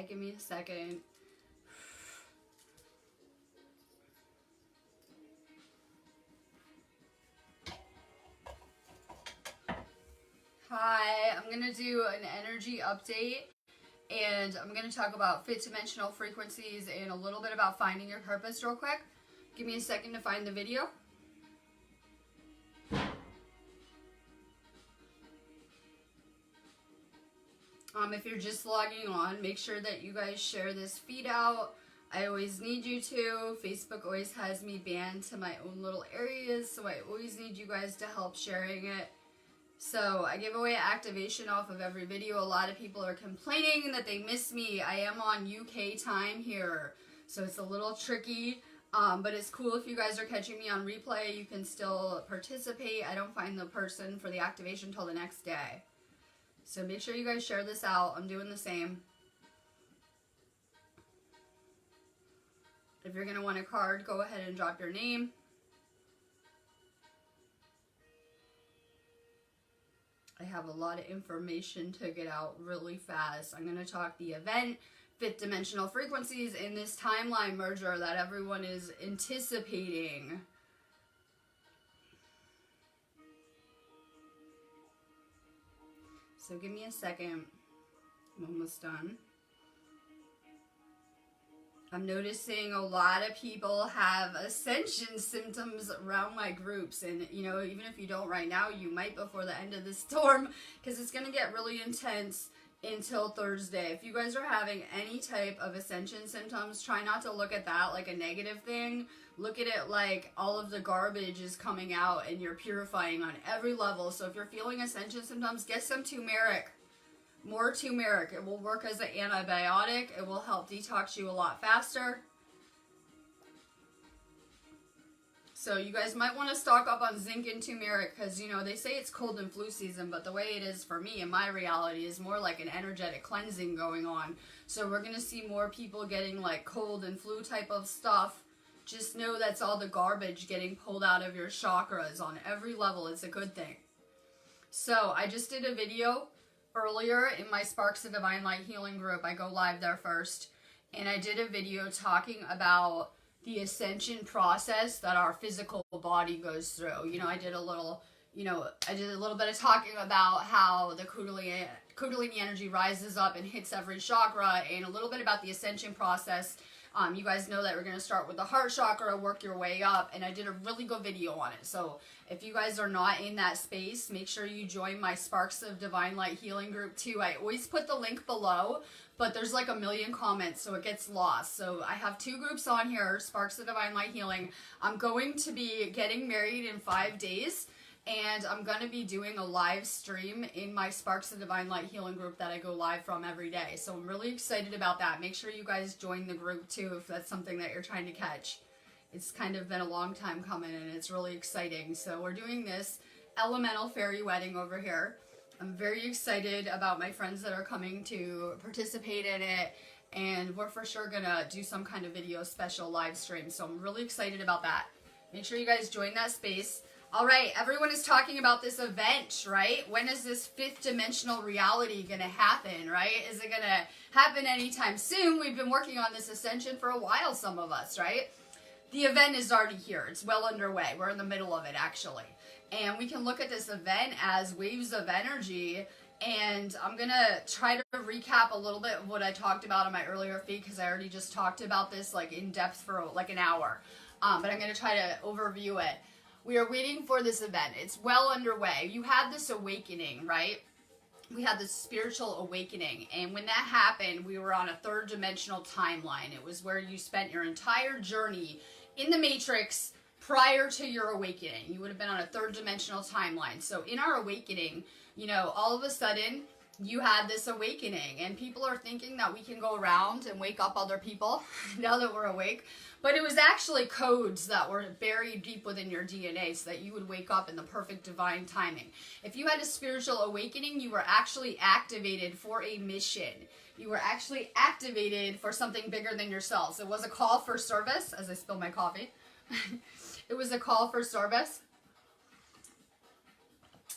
Hi, give me a second. Hi, I'm going to do an energy update, and I'm going to talk about fifth dimensional frequencies and a little bit about finding your purpose real quick. Give me a second to find the video. If you're just logging on, make sure that you guys share this feed out. I always need you to. Facebook always has me banned to my own little areas, so I always need you guys to help sharing it. So I give away activation off of every video. A lot of people are complaining that they miss me. I am on UK time here, so it's a little tricky. But it's cool if you guys are catching me on replay. You can still participate. I don't find the person for the activation until the next day. So make sure you guys share this out. I'm doing the same. If you're going to want a card, go ahead and drop your name. I have a lot of information to get out really fast. I'm going to talk the event, fifth dimensional frequencies in this timeline merger that everyone is anticipating. So give me a second. I'm almost done. I'm noticing a lot of people have ascension symptoms around my groups. And, you know, even if you don't right now, you might before the end of the storm, because it's going to get really intense until Thursday. If you guys are having any type of ascension symptoms, try not to look at that like a negative thing. Look at it like all of the garbage is coming out and you're purifying on every level. So if you're feeling ascension symptoms, get some turmeric. More turmeric. It will work as an antibiotic. It will help detox you a lot faster. So you guys might want to stock up on zinc and turmeric because, you know, they say it's cold and flu season, but the way it is for me in my reality is more like an energetic cleansing going on. So we're going to see more people getting like cold and flu type of stuff. Just know that's all the garbage getting pulled out of your chakras on every level. It's a good thing. So I just did a video earlier in my Sparks of Divine Light Healing group. I go live there first. And I did a video talking about the ascension process that our physical body goes through. You know, I did a little bit of talking about how the Kundalini energy rises up and hits every chakra, and a little bit about the ascension process. You guys know that we're going to start with the heart chakra, work your way up, and I did a really good video on it. So if you guys are not in that space, make sure you join my Sparks of Divine Light Healing group too. I always put the link below, but there's like a million comments, so it gets lost. So I have two groups on here, Sparks of Divine Light Healing. I'm going to be getting married in 5 days. And I'm going to be doing a live stream in my Sparks of Divine Light Healing group that I go live from every day. So I'm really excited about that. Make sure you guys join the group too if that's something that you're trying to catch. It's kind of been a long time coming and it's really exciting. So we're doing this elemental fairy wedding over here. I'm very excited about my friends that are coming to participate in it. And we're for sure going to do some kind of video special live stream. So I'm really excited about that. Make sure you guys join that space. All right, everyone is talking about this event, right? When is this fifth dimensional reality going to happen, right? Is it going to happen anytime soon? We've been working on this ascension for a while, some of us, right? The event is already here. It's well underway. We're in the middle of it, actually. And we can look at this event as waves of energy. And I'm going to try to recap a little bit of what I talked about in my earlier feed, because I already just talked about this like in depth for like an hour. But I'm going to try to overview it. We are waiting for this event. It's well underway. You had this awakening, right? We had this spiritual awakening. And when that happened, we were on a third dimensional timeline. It was where you spent your entire journey in the Matrix prior to your awakening. You would have been on a third dimensional timeline. So in our awakening, you know, all of a sudden you had this awakening, and people are thinking that we can go around and wake up other people now that we're awake. But it was actually codes that were buried deep within your DNA so that you would wake up in the perfect divine timing. If you had a spiritual awakening, you were actually activated for a mission. You were actually activated for something bigger than yourselves. It was a call for service, as I spill my coffee. It was a call for service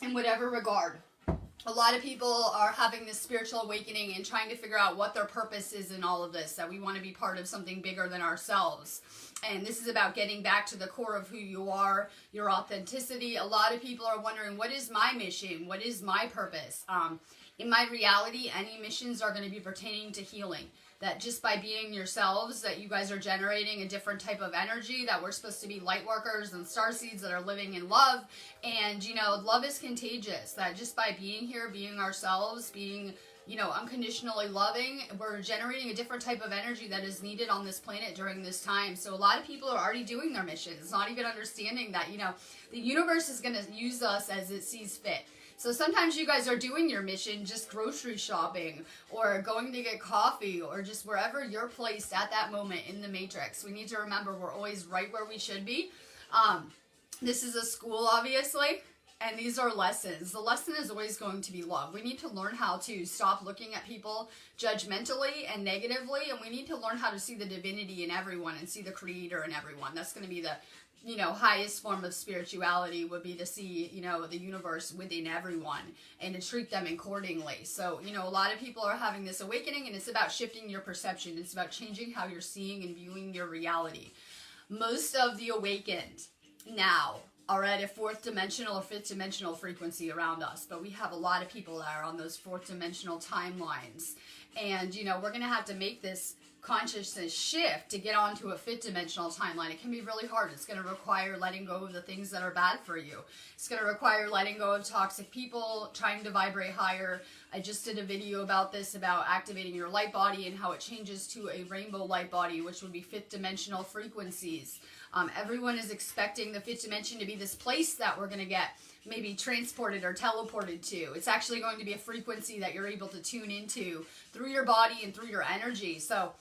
in whatever regard. a lot of people are having this spiritual awakening and trying to figure out what their purpose is in all of this, that we want to be part of something bigger than ourselves. And this is about getting back to the core of who you are, your authenticity. A lot of people are wondering, what is my mission? What is my purpose? In my reality, any missions are going to be pertaining to healing. That just by being yourselves, that you guys are generating a different type of energy, that we're supposed to be light workers and starseeds that are living in love. And, you know, love is contagious. That just by being here, being ourselves, being, you know, unconditionally loving, we're generating a different type of energy that is needed on this planet during this time. So a lot of people are already doing their missions, not even understanding that, you know, the universe is going to use us as it sees fit. So sometimes you guys are doing your mission just grocery shopping or going to get coffee or just wherever you're placed at that moment in the matrix. We need to remember we're always right where we should be. This is a school, obviously, and these are lessons. The lesson is always going to be love. We need to learn how to stop looking at people judgmentally and negatively, and we need to learn how to see the divinity in everyone and see the creator in everyone. That's going to be the, you know, highest form of spirituality, would be to see, you know, the universe within everyone and to treat them accordingly. So, you know, a lot of people are having this awakening, and it's about shifting your perception. It's about changing how you're seeing and viewing your reality. Most of the awakened now are at a fourth dimensional or fifth dimensional frequency around us, but we have a lot of people that are on those fourth dimensional timelines. And, you know, we're going to have to make this consciousness shift to get onto a fifth dimensional timeline. It can be really hard. It's going to require letting go of the things that are bad for you. It's going to require letting go of toxic people, trying to vibrate higher. I just did a video about this, about activating your light body and how it changes to a rainbow light body, which would be fifth dimensional frequencies. Everyone is expecting the fifth dimension to be this place that we're going to get maybe transported or teleported to. It's actually going to be a frequency that you're able to tune into through your body and through your energy. So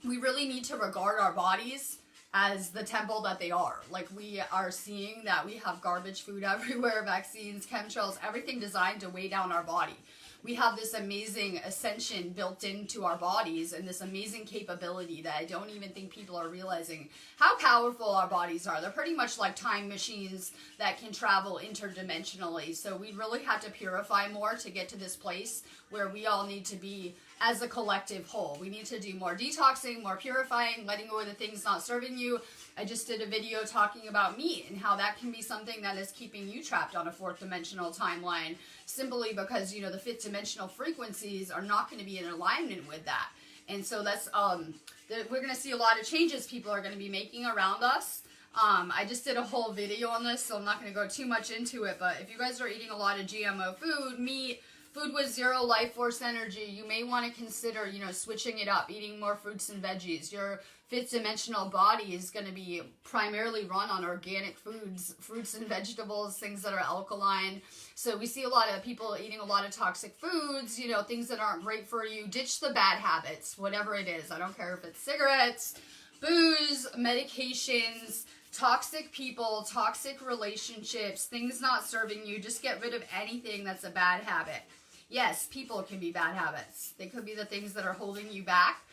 we really need to regard our bodies as the temple that they are. Like, we are seeing that we have garbage food everywhere, vaccines, chemtrails, everything designed to weigh down our body. We have this amazing ascension built into our bodies and this amazing capability that I don't even think people are realizing how powerful our bodies are. They're pretty much like time machines that can travel interdimensionally. So we really have to purify more to get to this place where we all need to be as a collective whole. We need to do more detoxing, more purifying, letting go of the things not serving you. I just did a video talking about meat and how that can be something that is keeping you trapped on a fourth dimensional timeline, simply because, you know, the fifth dimensional frequencies are not going to be in alignment with that. And so that's, we're going to see a lot of changes people are going to be making around us. I just did a whole video on this, so I'm not going to go too much into it, but if you guys are eating a lot of GMO food, meat, food with zero life force energy, you may want to consider, you know, switching it up, eating more fruits and veggies. Your fifth dimensional body is going to be primarily run on organic foods, fruits and vegetables, things that are alkaline. So we see a lot of people eating a lot of toxic foods, you know, things that aren't great for you. Ditch the bad habits, whatever it is. I don't care if it's cigarettes, booze, medications, toxic people, toxic relationships, things not serving you. Just get rid of anything that's a bad habit. Yes, people can be bad habits. They could be the things that are holding you back.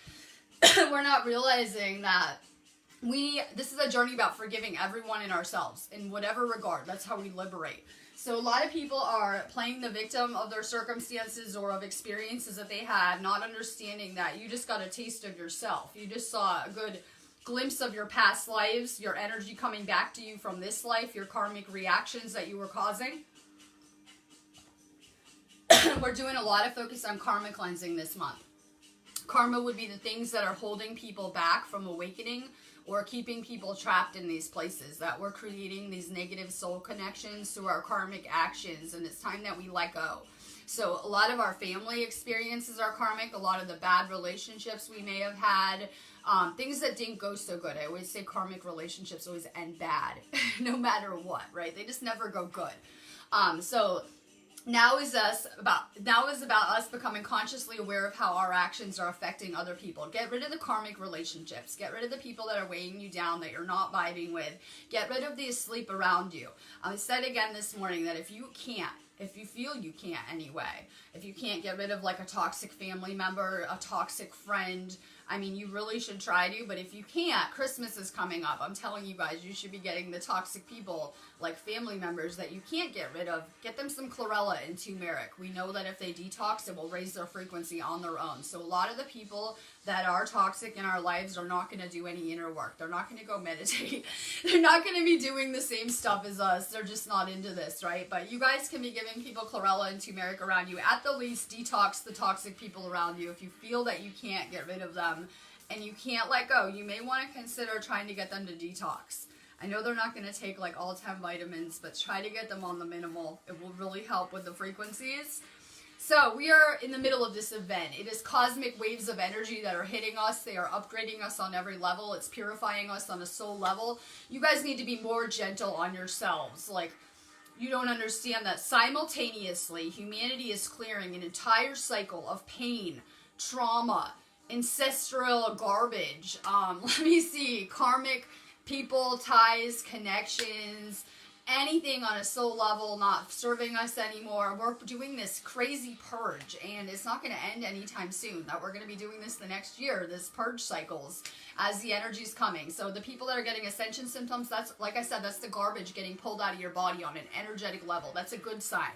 We're not realizing that this is a journey about forgiving everyone and ourselves in whatever regard. That's how we liberate. So a lot of people are playing the victim of their circumstances or of experiences that they had, not understanding that you just got a taste of yourself. You just saw a good glimpse of your past lives, your energy coming back to you from this life, your karmic reactions that you were causing. We're doing a lot of focus on karma cleansing this month. Karma would be the things that are holding people back from awakening or keeping people trapped in these places, that we're creating these negative soul connections through our karmic actions, and it's time that we let go. So a lot of our family experiences are karmic, a lot of the bad relationships we may have had, things that didn't go so good. I always say karmic relationships always end bad, no matter what, right? They just never go good. So now is about us becoming consciously aware of how our actions are affecting other people. Get rid of the karmic relationships. Get rid of the people that are weighing you down, that you're not vibing with. Get rid of the asleep around you. I said again this morning that if you feel you can't anyway, if you can't get rid of like a toxic family member, a toxic friend, I mean, you really should try to, but if you can't, Christmas is coming up. I'm telling you guys, you should be getting the toxic people, like family members that you can't get rid of. Get them some chlorella and turmeric. We know that if they detox, it will raise their frequency on their own. So a lot of the people that are toxic in our lives are not going to do any inner work. They're not going to go meditate. They're not going to be doing the same stuff as us. They're just not into this, right? But you guys can be giving people chlorella and turmeric around you. At the least, detox the toxic people around you. If you feel that you can't get rid of them and you can't let go, you may want to consider trying to get them to detox. I know they're not going to take like all 10 vitamins, but try to get them on the minimal. It will really help with the frequencies. So we are in the middle of this event. It is cosmic waves of energy that are hitting us. They are upgrading us on every level. It's purifying us on a soul level. You guys need to be more gentle on yourselves. Like, you don't understand that simultaneously humanity is clearing an entire cycle of pain, trauma, ancestral garbage, let me see, karmic people, ties, connections, anything on a soul level not serving us anymore. We're doing this crazy purge, and it's not going to end anytime soon. That we're going to be doing this the next year, this purge cycles, as the energy's coming. So the people that are getting ascension symptoms, that's, like I said, that's the garbage getting pulled out of your body on an energetic level. That's a good sign.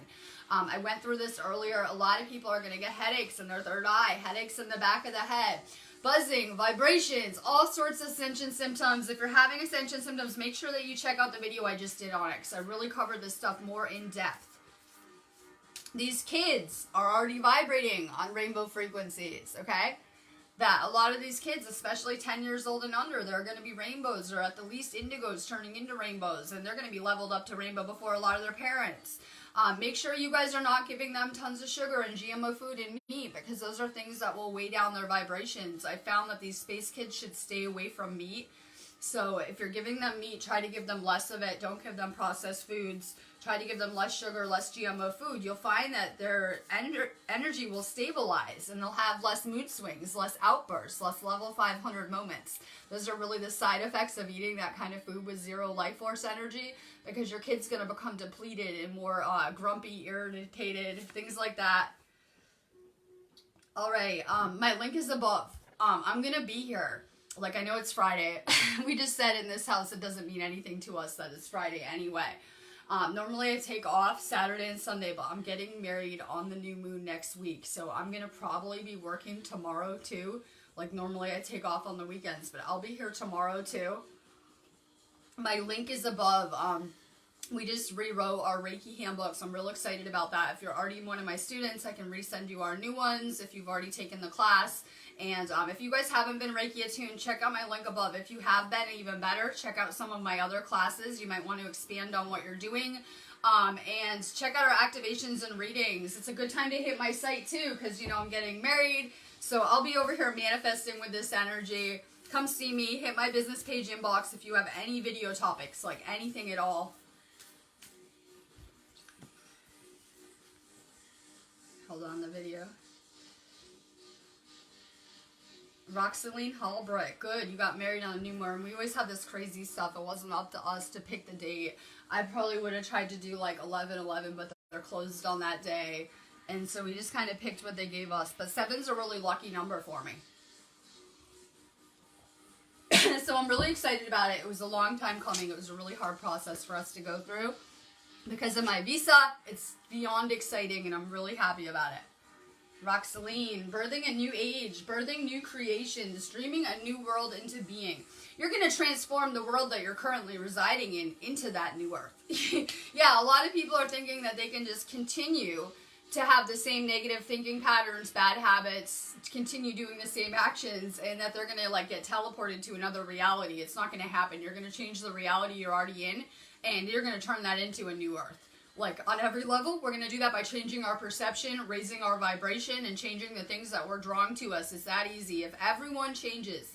I went through this earlier. A lot of people are going to get headaches in their third eye, headaches in the back of the head, buzzing, vibrations, all sorts of ascension symptoms. If you're having ascension symptoms, make sure that you check out the video I just did on it, because I really covered this stuff more in depth. These kids are already vibrating on rainbow frequencies, okay? That a lot of these kids, especially 10 years old and under, they're going to be rainbows, or at the least indigos turning into rainbows, and they're going to be leveled up to rainbow before a lot of their parents. Make sure you guys are not giving them tons of sugar and GMO food and meat, because those are things that will weigh down their vibrations. I found that these space kids should stay away from meat. So if you're giving them meat, try to give them less of it. Don't give them processed foods. Try to give them less sugar, less GMO food. You'll find that their energy will stabilize, and they'll have less mood swings, less outbursts, less level 500 moments. Those are really the side effects of eating that kind of food with zero life force energy, because your kid's going to become depleted and more grumpy, irritated, things like that. All right, my link is above. I'm going to be here. Like, I know it's Friday. We just said in this house it doesn't mean anything to us that it's Friday anyway. Normally I take off Saturday and Sunday, but I'm getting married on the new moon next week, so I'm going to probably be working tomorrow too. Like, normally I take off on the weekends, but I'll be here tomorrow too. My link is above. We just rewrote our Reiki handbook, so I'm real excited about that. If you're already one of my students, I can resend you our new ones if you've already taken the class. And if you guys haven't been Reiki attuned, check out my link above. If you have been, even better, check out some of my other classes. You might want to expand on what you're doing. And check out our activations and readings. It's a good time to hit my site too, because, you know, I'm getting married. So I'll be over here manifesting with this energy. Come see me. Hit my business page inbox if you have any video topics, like anything at all. Hold on the video. Roxaline Hallbright. Good, you got married on a new moon. We always have this crazy stuff. It wasn't up to us to pick the date. I probably would have tried to do like 11/11, but they're closed on that day. And so we just kind of picked what they gave us. But 7's a really lucky number for me. So I'm really excited about it. It was a long time coming. It was a really hard process for us to go through. Because of my visa, it's beyond exciting, and I'm really happy about it. Roxaline, birthing a new age, birthing new creations, dreaming a new world into being. You're going to transform the world that you're currently residing in into that new earth. Yeah, a lot of people are thinking that they can just continue to have the same negative thinking patterns, bad habits, continue doing the same actions, and that they're going to like get teleported to another reality. It's not going to happen. You're going to change the reality you're already in, and you're going to turn that into a new earth. Like, on every level, we're going to do that by changing our perception, raising our vibration, and changing the things that we're drawing to us. It's that easy. If everyone changes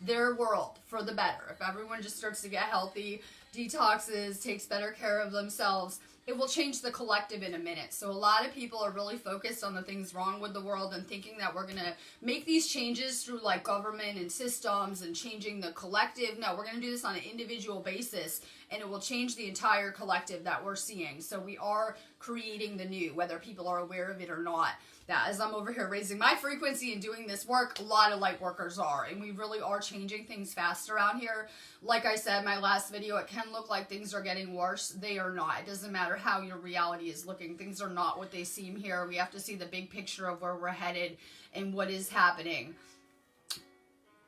their world for the better, if everyone just starts to get healthy, detoxes, takes better care of themselves, it will change the collective in a minute. So a lot of people are really focused on the things wrong with the world and thinking that we're going to make these changes through like government and systems and changing the collective. No, we're going to do this on an individual basis. and it will change the entire collective that we're seeing. So we are creating the new, whether people are aware of it or not. That as I'm over here raising my frequency and doing this work, a lot of light workers are, and we really are changing things fast around here. Like I said in my last video, it can look like things are getting worse. They are not. It doesn't matter how your reality is looking. Things are not what they seem here. We have to see the big picture of where we're headed and what is happening.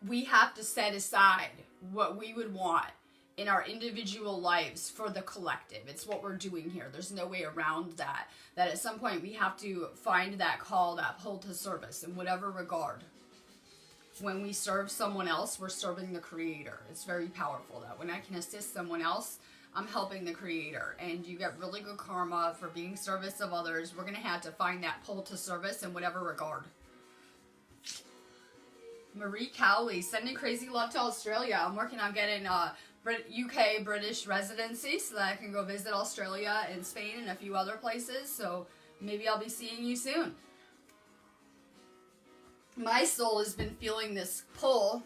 We have to set aside what we would want in our individual lives for the collective. It's what we're doing here. There's no way around that. That at some point we have to find that call, that pull to service in whatever regard. When we serve someone else, we're serving the Creator. It's very powerful that when I can assist someone else, I'm helping the Creator. And you get really good karma for being service of others. We're going to have to find that pull to service in whatever regard. Marie Cowley, sending crazy love to Australia. I'm working on getting UK British residency so that I can go visit Australia and Spain and a few other places. So maybe I'll be seeing you soon. My soul has been feeling this pull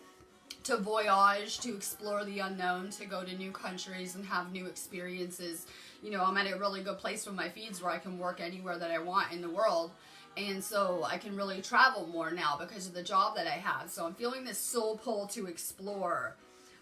to voyage, to explore the unknown, to go to new countries and have new experiences. You know, I'm at a really good place with my feeds where I can work anywhere that I want in the world. And so I can really travel more now because of the job that I have. So I'm feeling this soul pull to explore.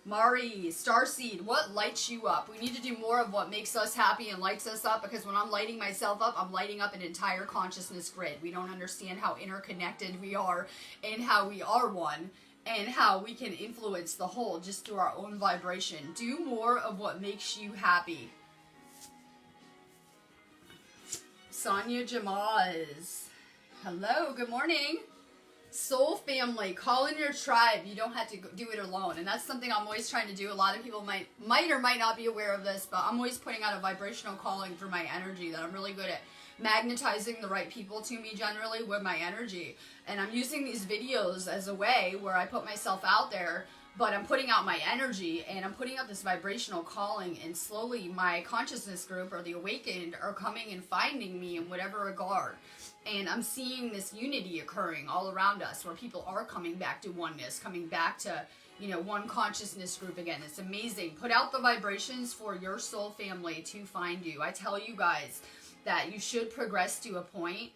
Mari, Starseed, what lights you up? We need to do more of what makes us happy and lights us up, because when I'm lighting myself up, I'm lighting up an entire consciousness grid. We don't understand how interconnected we are and how we are one and how we can influence the whole just through our own vibration. Do more of what makes you happy. Sonia Jamaz. Hello, good morning. Soul family, call in your tribe. You don't have to do it alone. And that's something I'm always trying to do. A lot of people might or might not be aware of this, but I'm always putting out a vibrational calling through my energy, that I'm really good at magnetizing the right people to me generally with my energy. And I'm using these videos as a way where I put myself out there, but I'm putting out my energy and I'm putting out this vibrational calling, and slowly my consciousness group or the awakened are coming and finding me in whatever regard. And I'm seeing this unity occurring all around us where people are coming back to oneness, coming back to, you know, one consciousness group again. It's amazing. Put out the vibrations for your soul family to find you. I tell you guys that you should progress to a point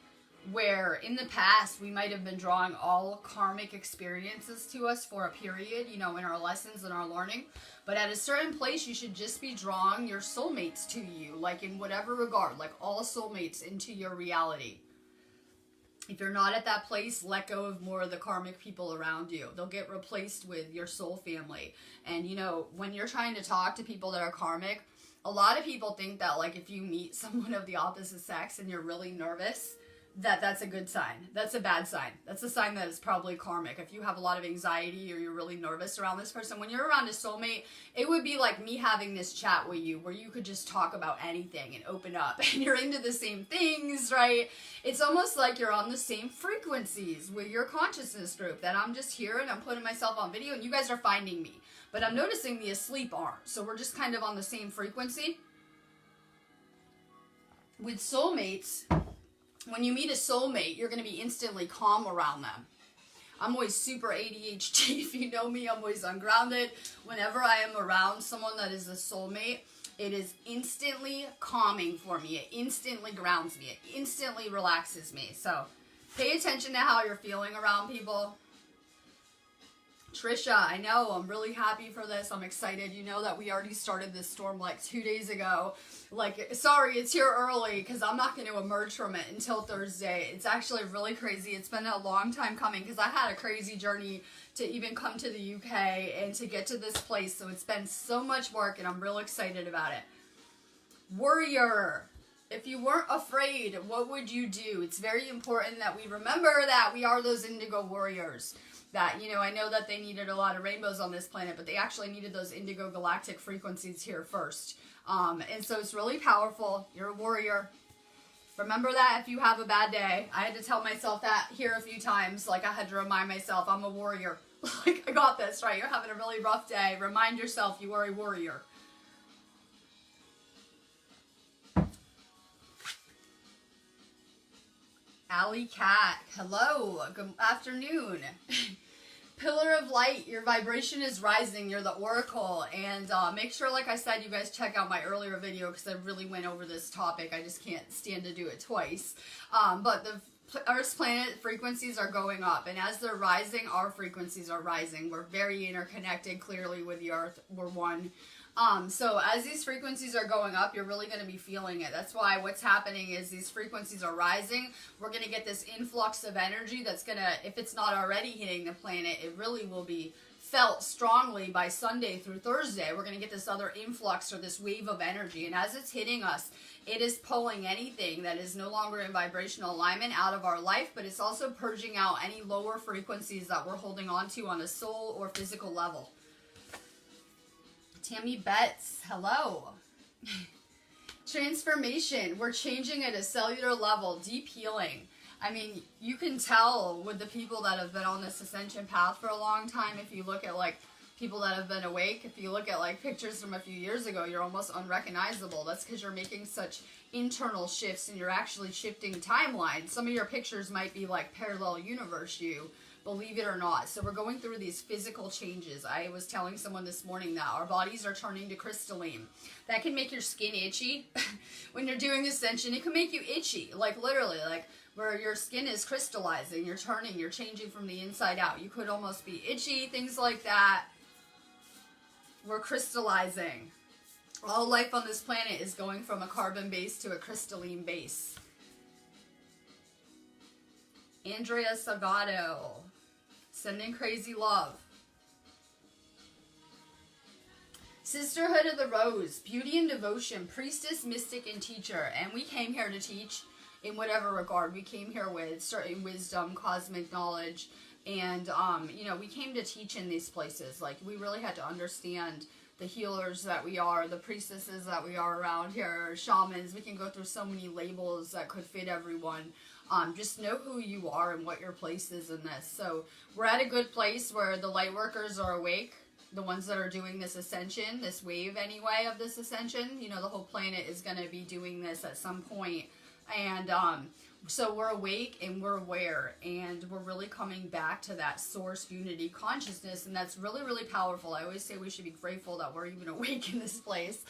where in the past we might have been drawing all karmic experiences to us for a period, you know, in our lessons and our learning. But at a certain place, you should just be drawing your soulmates to you, like in whatever regard, like all soulmates into your reality. If you're not at that place, let go of more of the karmic people around you. They'll get replaced with your soul family. And, you know, when you're trying to talk to people that are karmic, a lot of people think that, like, if you meet someone of the opposite sex and you're really nervous, that's a good sign. That's a bad sign. That's a sign that it's probably karmic. If you have a lot of anxiety or you're really nervous around this person, when you're around a soulmate, it would be like me having this chat with you where you could just talk about anything and open up, and you're into the same things, right? It's almost like you're on the same frequencies with your consciousness group, that I'm just here and I'm putting myself on video and you guys are finding me. But I'm noticing the asleep aren't. So we're just kind of on the same frequency. With soulmates, when you meet a soulmate, you're going to be instantly calm around them. I'm always super ADHD. If you know me, I'm always ungrounded. Whenever I am around someone that is a soulmate, it is instantly calming for me. It instantly grounds me. It instantly relaxes me. So pay attention to how you're feeling around people. Trisha, I know, I'm really happy for this. I'm excited. You know that we already started this storm like 2 days ago. Like, sorry, it's here early because I'm not going to emerge from it until Thursday. It's actually really crazy. It's been a long time coming because I had a crazy journey to even come to the UK and to get to this place. So it's been so much work and I'm real excited about it. Warrior. If you weren't afraid, what would you do? It's very important that we remember that we are those indigo warriors. That, you know, I know that they needed a lot of rainbows on this planet, but they actually needed those indigo galactic frequencies here first. And so it's really powerful. You're a warrior. Remember that if you have a bad day. I had to tell myself that here a few times. Like, I had to remind myself, I'm a warrior. Like, I got this, right? You're having a really rough day. Remind yourself you are a warrior. Alley Cat, hello, good afternoon. Pillar of light, your vibration is rising. You're the oracle. And make sure, like I said, you guys check out my earlier video because I really went over this topic. I just can't stand to do it twice. But the Earth's planet frequencies are going up. And as they're rising, our frequencies are rising. We're very interconnected, clearly, with the Earth. We're one. So as these frequencies are going up, you're really going to be feeling it. That's why what's happening is these frequencies are rising. We're going to get this influx of energy that's going to, if it's not already hitting the planet, it really will be felt strongly by Sunday through Thursday. We're going to get this other influx or this wave of energy. And as it's hitting us, it is pulling anything that is no longer in vibrational alignment out of our life, but it's also purging out any lower frequencies that we're holding on to on a soul or physical level. Tammy Betts, hello. Transformation. We're changing at a cellular level. Deep healing. I mean, you can tell with the people that have been on this ascension path for a long time. If you look at like people that have been awake, if you look at like pictures from a few years ago, you're almost unrecognizable. That's because you're making such internal shifts and you're actually shifting timelines. Some of your pictures might be like parallel universe you. Believe it or not. So we're going through these physical changes. I was telling someone this morning that our bodies are turning to crystalline. That can make your skin itchy. When you're doing ascension, it can make you itchy. Like literally, like where your skin is crystallizing. You're turning, you're changing from the inside out. You could almost be itchy, things like that. We're crystallizing. All life on this planet is going from a carbon base to a crystalline base. Andrea Salgado. Sending crazy love. Sisterhood of the Rose. Beauty and devotion. Priestess, mystic, and teacher. And we came here to teach in whatever regard. We came here with certain wisdom, cosmic knowledge. And, you know, we came to teach in these places. Like, we really had to understand the healers that we are, the priestesses that we are around here, shamans. We can go through so many labels that could fit everyone. Just know who you are and what your place is in this. So we're at a good place where the light workers are awake, the ones that are doing this ascension, this wave anyway of this ascension. You know, the whole planet is going to be doing this at some point. And so we're awake and we're aware and we're really coming back to that source unity consciousness. And that's really, really powerful. I always say we should be grateful that we're even awake in this place.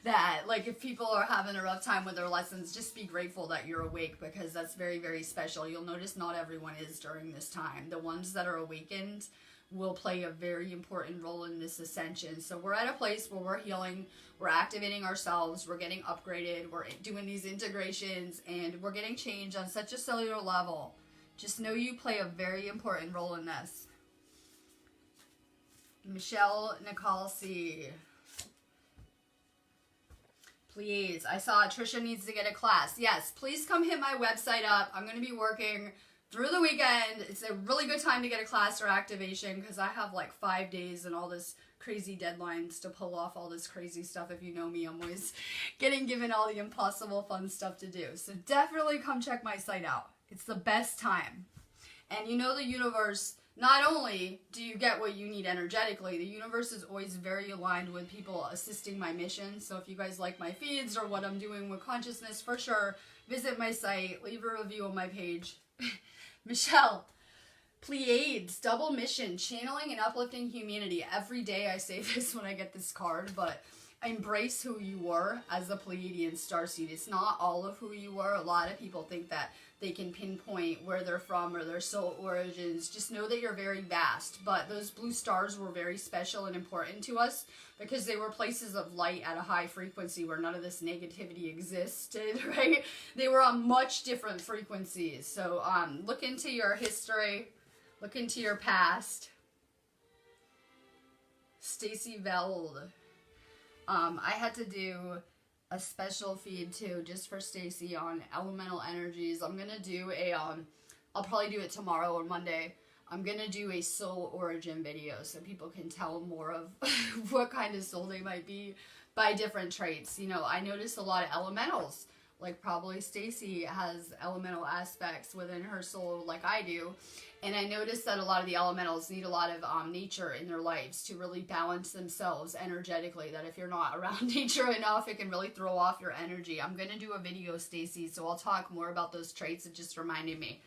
That, like, if people are having a rough time with their lessons, just be grateful that you're awake because that's very, very special. You'll notice not everyone is during this time. The ones that are awakened will play a very important role in this ascension. So we're at a place where we're healing, we're activating ourselves, we're getting upgraded, we're doing these integrations, and we're getting change on such a cellular level. Just know you play a very important role in this. Michelle Nicholsi. Please, I saw Trisha needs to get a class. Yes, please come hit my website up. I'm going to be working through the weekend. It's a really good time to get a class or activation because I have like 5 days and all this crazy deadlines to pull off all this crazy stuff. If you know me, I'm always getting given all the impossible fun stuff to do. So definitely come check my site out. It's the best time. And you know the universe, not only do you get what you need energetically, the universe is always very aligned with people assisting my mission. So if you guys like my feeds or what I'm doing with consciousness, for sure, visit my site, leave a review on my page. Michelle, Pleiades, double mission, channeling and uplifting humanity. Every day I say this when I get this card, but embrace who you were as a Pleiadian starseed. It's not all of who you were. A lot of people think that they can pinpoint where they're from or their soul origins. Just know that you're very vast. But those blue stars were very special and important to us because they were places of light at a high frequency where none of this negativity existed, right? They were on much different frequencies. So look into your history. Look into your past. Stacy Veld. I had to do a special feed too, just for Stacy on elemental energies. I'm gonna do a, I'll probably do it tomorrow or Monday. I'm gonna do a soul origin video so people can tell more of what kind of soul they might be by different traits. You know, I noticed a lot of elementals. Like probably Stacy has elemental aspects within her soul like I do. And I noticed that a lot of the elementals need a lot of nature in their lives to really balance themselves energetically. That if you're not around nature enough, it can really throw off your energy. I'm going to do a video, Stacy, so I'll talk more about those traits. It just reminded me.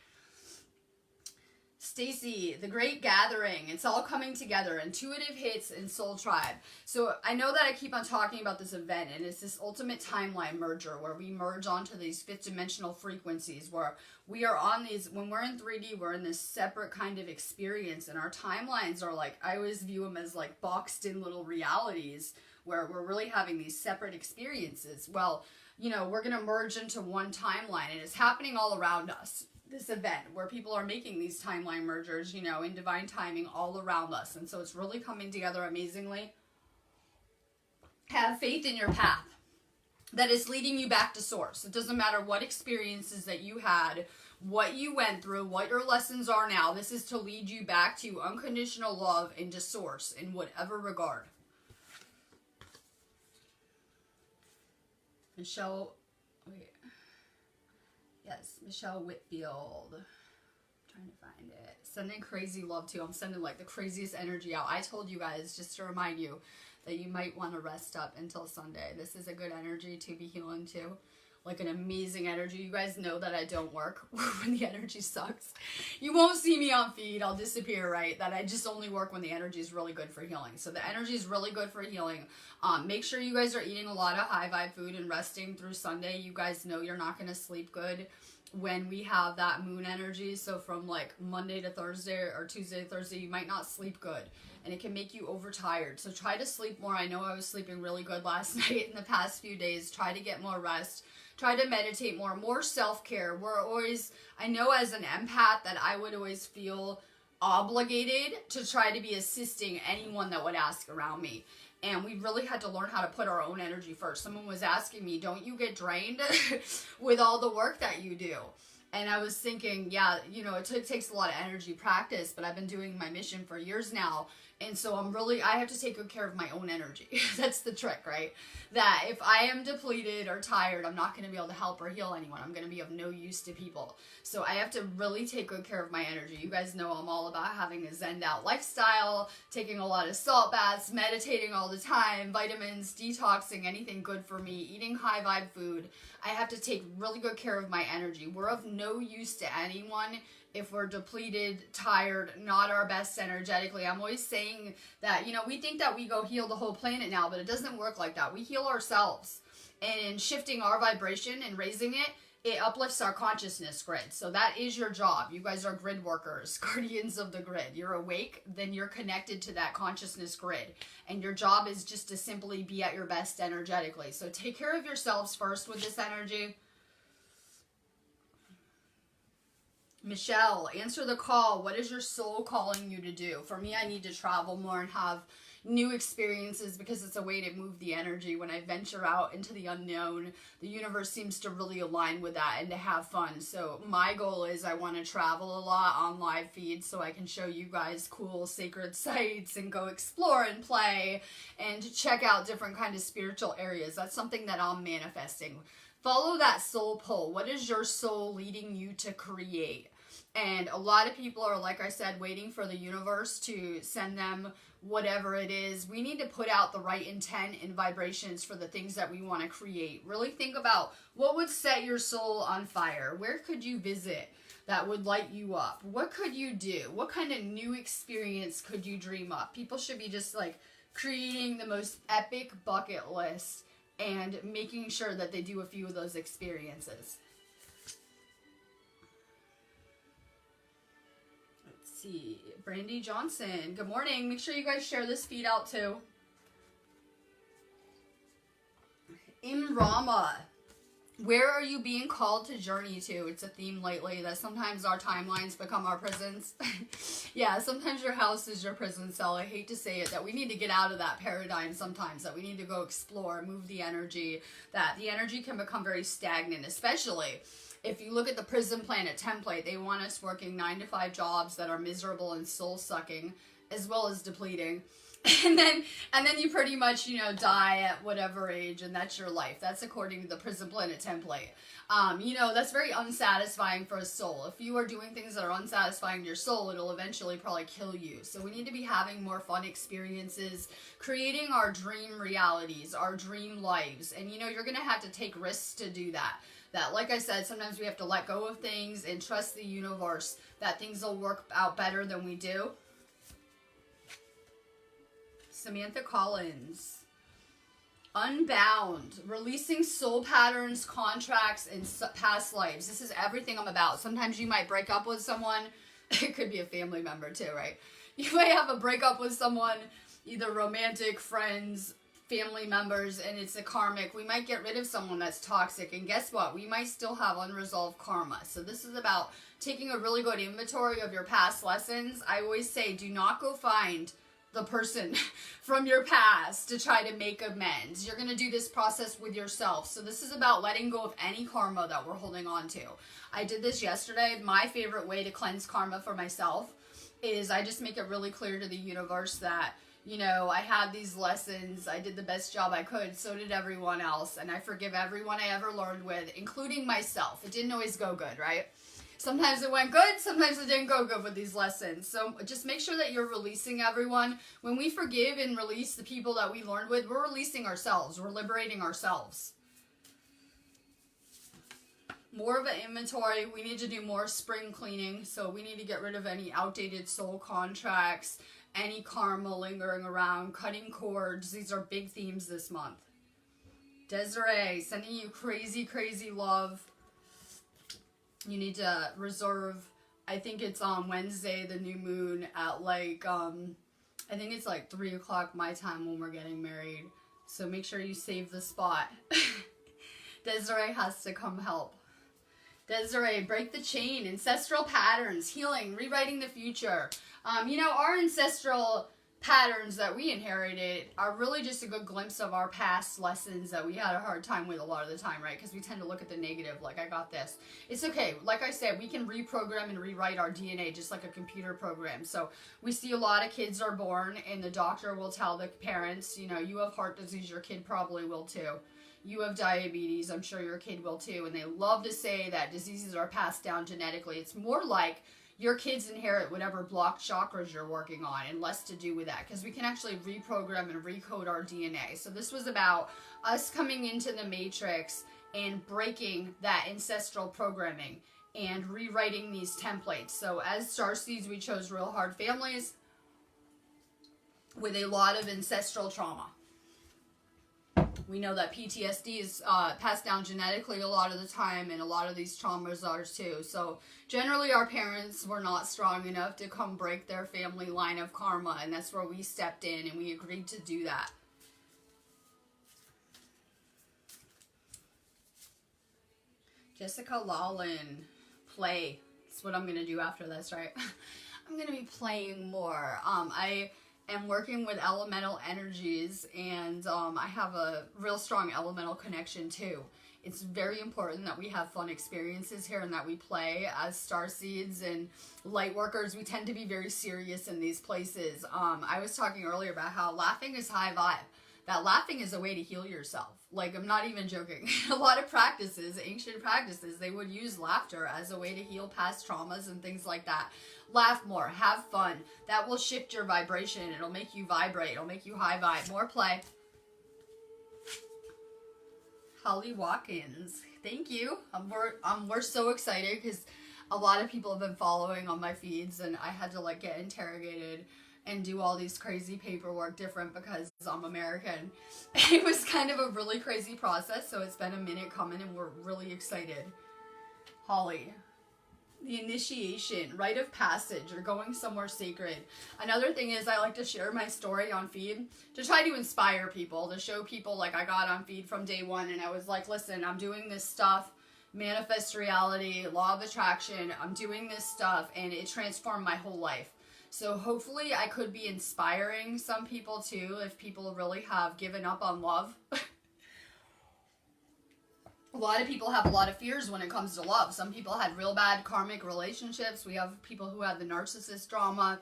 Stacy, The Great Gathering. It's all coming together. Intuitive hits and Soul Tribe. So I know that I keep on talking about this event, and it's this ultimate timeline merger where we merge onto these fifth dimensional frequencies where we are on these, when we're in 3D, we're in this separate kind of experience, and our timelines are like, I always view them as like boxed in little realities where we're really having these separate experiences. Well, you know, we're going to merge into one timeline, and it's happening all around us. This event where people are making these timeline mergers, you know, in divine timing all around us. And so it's really coming together amazingly. Have faith in your path that is leading you back to source. It doesn't matter what experiences that you had, what you went through, what your lessons are now. This is to lead you back to unconditional love and to source in whatever regard. Michelle, wait. Yes, Michelle Whitfield. I'm trying to find it. Sending crazy love to. I'm sending like the craziest energy out. I told you guys, just to remind you, that you might want to rest up until Sunday. This is a good energy to be healing to. Like an amazing energy. You guys know that I don't work when the energy sucks. You won't see me on feed. I'll disappear, right? That I just only work when the energy is really good for healing. So the energy is really good for healing. Make sure you guys are eating a lot of high vibe food and resting through Sunday. You guys know you're not going to sleep good when we have that moon energy. So from like Monday to Thursday or Tuesday to Thursday, you might not sleep good. And it can make you overtired. So try to sleep more. I know I was sleeping really good last night in the past few days. Try to get more rest. Try to meditate more self-care. We're always, I know as an empath that I would always feel obligated to try to be assisting anyone that would ask around me. And we really had to learn how to put our own energy first. Someone was asking me, don't you get drained with all the work that you do? And I was thinking, yeah, you know, it takes a lot of energy practice, but I've been doing my mission for years now. And so I have to take good care of my own energy. That's the trick, right? That if I am depleted or tired, I'm not going to be able to help or heal anyone. I'm going to be of no use to people. So I have to really take good care of my energy. You guys know I'm all about having a zen'd out lifestyle, taking a lot of salt baths, meditating all the time, vitamins, detoxing, anything good for me, eating high vibe food. I have to take really good care of my energy. We're of no use to anyone if we're depleted, tired, not our best energetically. I'm always saying that, you know, we think that we go heal the whole planet now, but it doesn't work like that. We heal ourselves. And in shifting our vibration and raising it, it uplifts our consciousness grid. So that is your job. You guys are grid workers, guardians of the grid. You're awake, then you're connected to that consciousness grid. And your job is just to simply be at your best energetically. So take care of yourselves first with this energy. Michelle, answer the call. What is your soul calling you to do? For me, I need to travel more and have new experiences because it's a way to move the energy. When I venture out into the unknown, the universe seems to really align with that and to have fun. So my goal is I want to travel a lot on live feeds so I can show you guys cool sacred sites and go explore and play and check out different kind of spiritual areas. That's something that I'm manifesting. Follow that soul pull. What is your soul leading you to create? And a lot of people are, like I said, waiting for the universe to send them whatever it is. We need to put out the right intent and vibrations for the things that we want to create. Really think about what would set your soul on fire. Where could you visit that would light you up? What could you do? What kind of new experience could you dream up? People should be just like creating the most epic bucket list and making sure that they do a few of those experiences. Let's see. Brandy Johnson, good morning. Make sure you guys share this feed out too. Imrama, where are you being called to journey to? It's a theme lately that sometimes our timelines become our prisons. Yeah, sometimes your house is your prison cell. I hate to say it, that we need to get out of that paradigm sometimes, that we need to go explore, move the energy, that the energy can become very stagnant, especially if you look at the Prison Planet template. They want us working 9-to-5 jobs that are miserable and soul-sucking, as well as depleting. And then you pretty much, you know, die at whatever age, and that's your life. That's according to the Prison Planet template. You know, that's very unsatisfying for a soul. If you are doing things that are unsatisfying to your soul, it'll eventually probably kill you. So we need to be having more fun experiences, creating our dream realities, our dream lives. And, you know, you're going to have to take risks to do that. that, like I said, sometimes we have to let go of things and trust the universe that things will work out better than we do. Samantha Collins. Unbound. Releasing soul patterns, contracts, and past lives. This is everything I'm about. Sometimes you might break up with someone. It could be a family member too, right? You may have a breakup with someone, either romantic, friends, family members, and it's a karmic. We might get rid of someone that's toxic, and guess what? We might still have unresolved karma. So this is about taking a really good inventory of your past lessons. I always say, do not go find the person from your past to try to make amends. You're going to do this process with yourself. So this is about letting go of any karma that we're holding on to. I did this yesterday. My favorite way to cleanse karma for myself is I just make it really clear to the universe that, you know, I had these lessons, I did the best job I could, so did everyone else, and I forgive everyone I ever learned with, including myself. It didn't always go good, right? Sometimes it went good, sometimes it didn't go good with these lessons. So just make sure that you're releasing everyone. When we forgive and release the people that we learned with, we're releasing ourselves, we're liberating ourselves. More of an inventory. We need to do more spring cleaning, so we need to get rid of any outdated soul contracts, any karma lingering around, cutting cords. These are big themes this month. Desiree, sending you crazy, crazy love. You need to reserve, I think it's on Wednesday, the new moon, at like, I think it's like 3 o'clock my time when we're getting married. So make sure you save the spot. Desiree has to come help. Desiree, break the chain, ancestral patterns, healing, rewriting the future. You know, our ancestral patterns that we inherited are really just a good glimpse of our past lessons that we had a hard time with a lot of the time, right? Because we tend to look at the negative, like, I got this. It's okay. Like I said, we can reprogram and rewrite our DNA just like a computer program. So we see a lot of kids are born and the doctor will tell the parents, you know, you have heart disease, your kid probably will too. You have diabetes, I'm sure your kid will too. And they love to say that diseases are passed down genetically. It's more like your kids inherit whatever blocked chakras you're working on, and less to do with that, because we can actually reprogram and recode our DNA. So this was about us coming into the matrix and breaking that ancestral programming and rewriting these templates. So as starseeds, we chose real hard families with a lot of ancestral trauma. We know that PTSD is passed down genetically a lot of the time, and a lot of these traumas are too. So generally our parents were not strong enough to come break their family line of karma, and that's where we stepped in and we agreed to do that. Jessica Lawlin, play. That's what I'm going to do after this, right? I'm going to be playing more. I am working with elemental energies, and I have a real strong elemental connection too. It's very important that we have fun experiences here and that we play. As starseeds and light workers, we tend to be very serious in these places. I was talking earlier about how laughing is high vibe. That laughing is a way to heal yourself. Like, I'm not even joking. A lot of practices, ancient practices, they would use laughter as a way to heal past traumas and things like that. Laugh more, have fun. That will shift your vibration. It'll make you vibrate. It'll make you high vibe. More play. Holly Watkins, thank you. We're so excited because a lot of people have been following on my feeds, and I had to like get interrogated and do all these crazy paperwork different because I'm American. It was kind of a really crazy process, so it's been a minute coming and we're really excited. Holly. The initiation, rite of passage, or going somewhere sacred. Another thing is I like to share my story on feed to try to inspire people, to show people, like, I got on feed from day one and I was like, listen, I'm doing this stuff, manifest reality, law of attraction, I'm doing this stuff, and it transformed my whole life. So hopefully I could be inspiring some people too, if people really have given up on love. A lot of people have a lot of fears when it comes to love. Some people had real bad karmic relationships. We have people who had the narcissist drama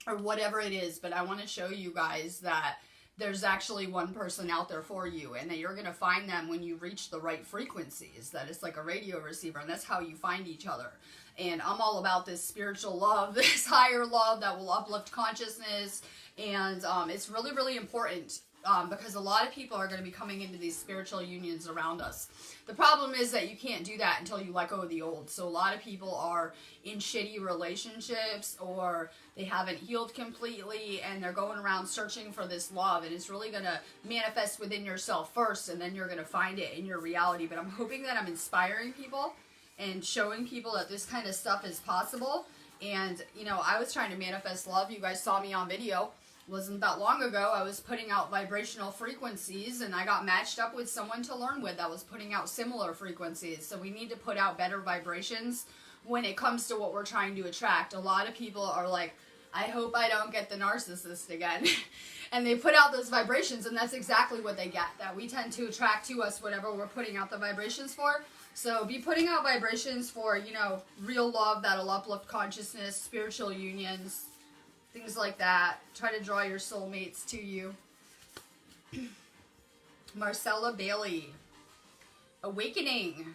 or whatever it is. But I want to show you guys that there's actually one person out there for you, and that you're going to find them when you reach the right frequencies. That it's like a radio receiver, and that's how you find each other. And I'm all about this spiritual love, this higher love that will uplift consciousness. And it's really, really important because a lot of people are going to be coming into these spiritual unions around us. The problem is that you can't do that until you let go of the old. So a lot of people are in shitty relationships, or they haven't healed completely, and they're going around searching for this love, and it's really going to manifest within yourself first, and then you're going to find it in your reality. But I'm hoping that I'm inspiring people and showing people that this kind of stuff is possible. And, you know, I was trying to manifest love. You guys saw me on video. Wasn't that long ago. I was putting out vibrational frequencies, and I got matched up with someone to learn with that was putting out similar frequencies. So we need to put out better vibrations when it comes to what we're trying to attract. A lot of people are like, I hope I don't get the narcissist again. And they put out those vibrations, and that's exactly what they get. That we tend to attract to us whatever we're putting out the vibrations for. So be putting out vibrations for, you know, real love that'll uplift consciousness, spiritual unions, things like that. Try to draw your soulmates to you. Marcella Bailey. Awakening.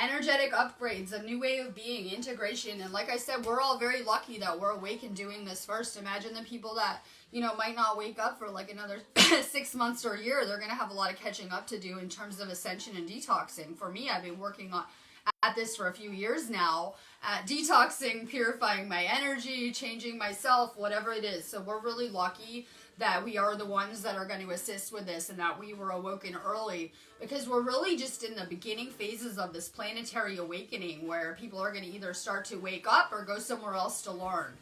Energetic upgrades, a new way of being, integration. And like I said, we're all very lucky that we're awake and doing this first. Imagine the people that, you know, might not wake up for like another 6 months or a year. They're going to have a lot of catching up to do in terms of ascension and detoxing. For me, I've been working at this for a few years now, at detoxing, purifying my energy, changing myself, whatever it is. So we're really lucky that we are the ones that are going to assist with this, and that we were awoken early, because we're really just in the beginning phases of this planetary awakening where people are going to either start to wake up or go somewhere else to learn.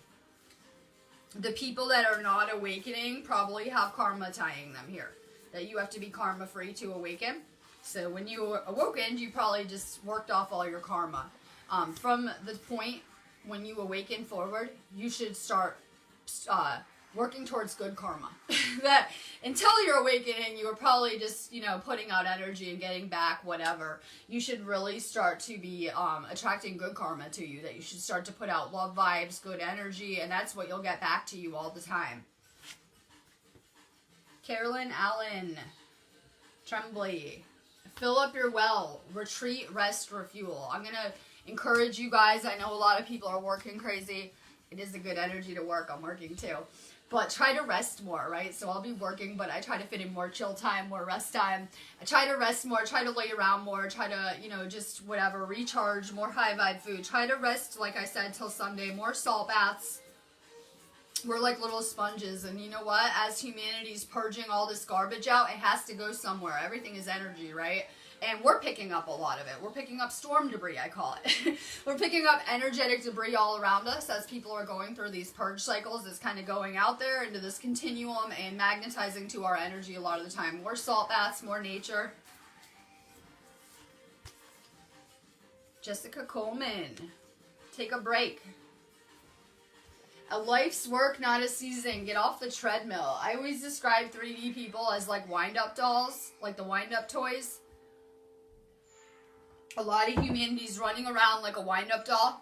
The people that are not awakening probably have karma tying them here, that you have to be karma free to awaken. So when you awokened, you probably just worked off all your karma. From the point when you awaken forward, you should start working towards good karma. That until you're awakening, you were probably just, you know, putting out energy and getting back whatever. You should really start to be attracting good karma to you. That you should start to put out love vibes, good energy, and that's what you'll get back to you all the time. Carolyn Allen. Tremblay. Fill up your well. Retreat, rest, refuel. I'm going to encourage you guys. I know a lot of people are working crazy. It is a good energy to work. I'm working too. But try to rest more, right? So I'll be working, but I try to fit in more chill time, more rest time. I try to rest more, try to lay around more, try to, you know, just whatever, recharge, more high vibe food. Try to rest, like I said, till Sunday. More salt baths. We're like little sponges, and you know what? As humanity's purging all this garbage out, it has to go somewhere. Everything is energy, right? And we're picking up a lot of it. We're picking up storm debris, I call it. We're picking up energetic debris all around us as people are going through these purge cycles. It's kind of going out there into this continuum and magnetizing to our energy a lot of the time. More salt baths, more nature. Jessica Coleman. Take a break. A life's work, not a season. Get off the treadmill. I always describe 3D people as like wind-up dolls, like the wind-up toys. A lot of humanity's running around like a wind-up doll,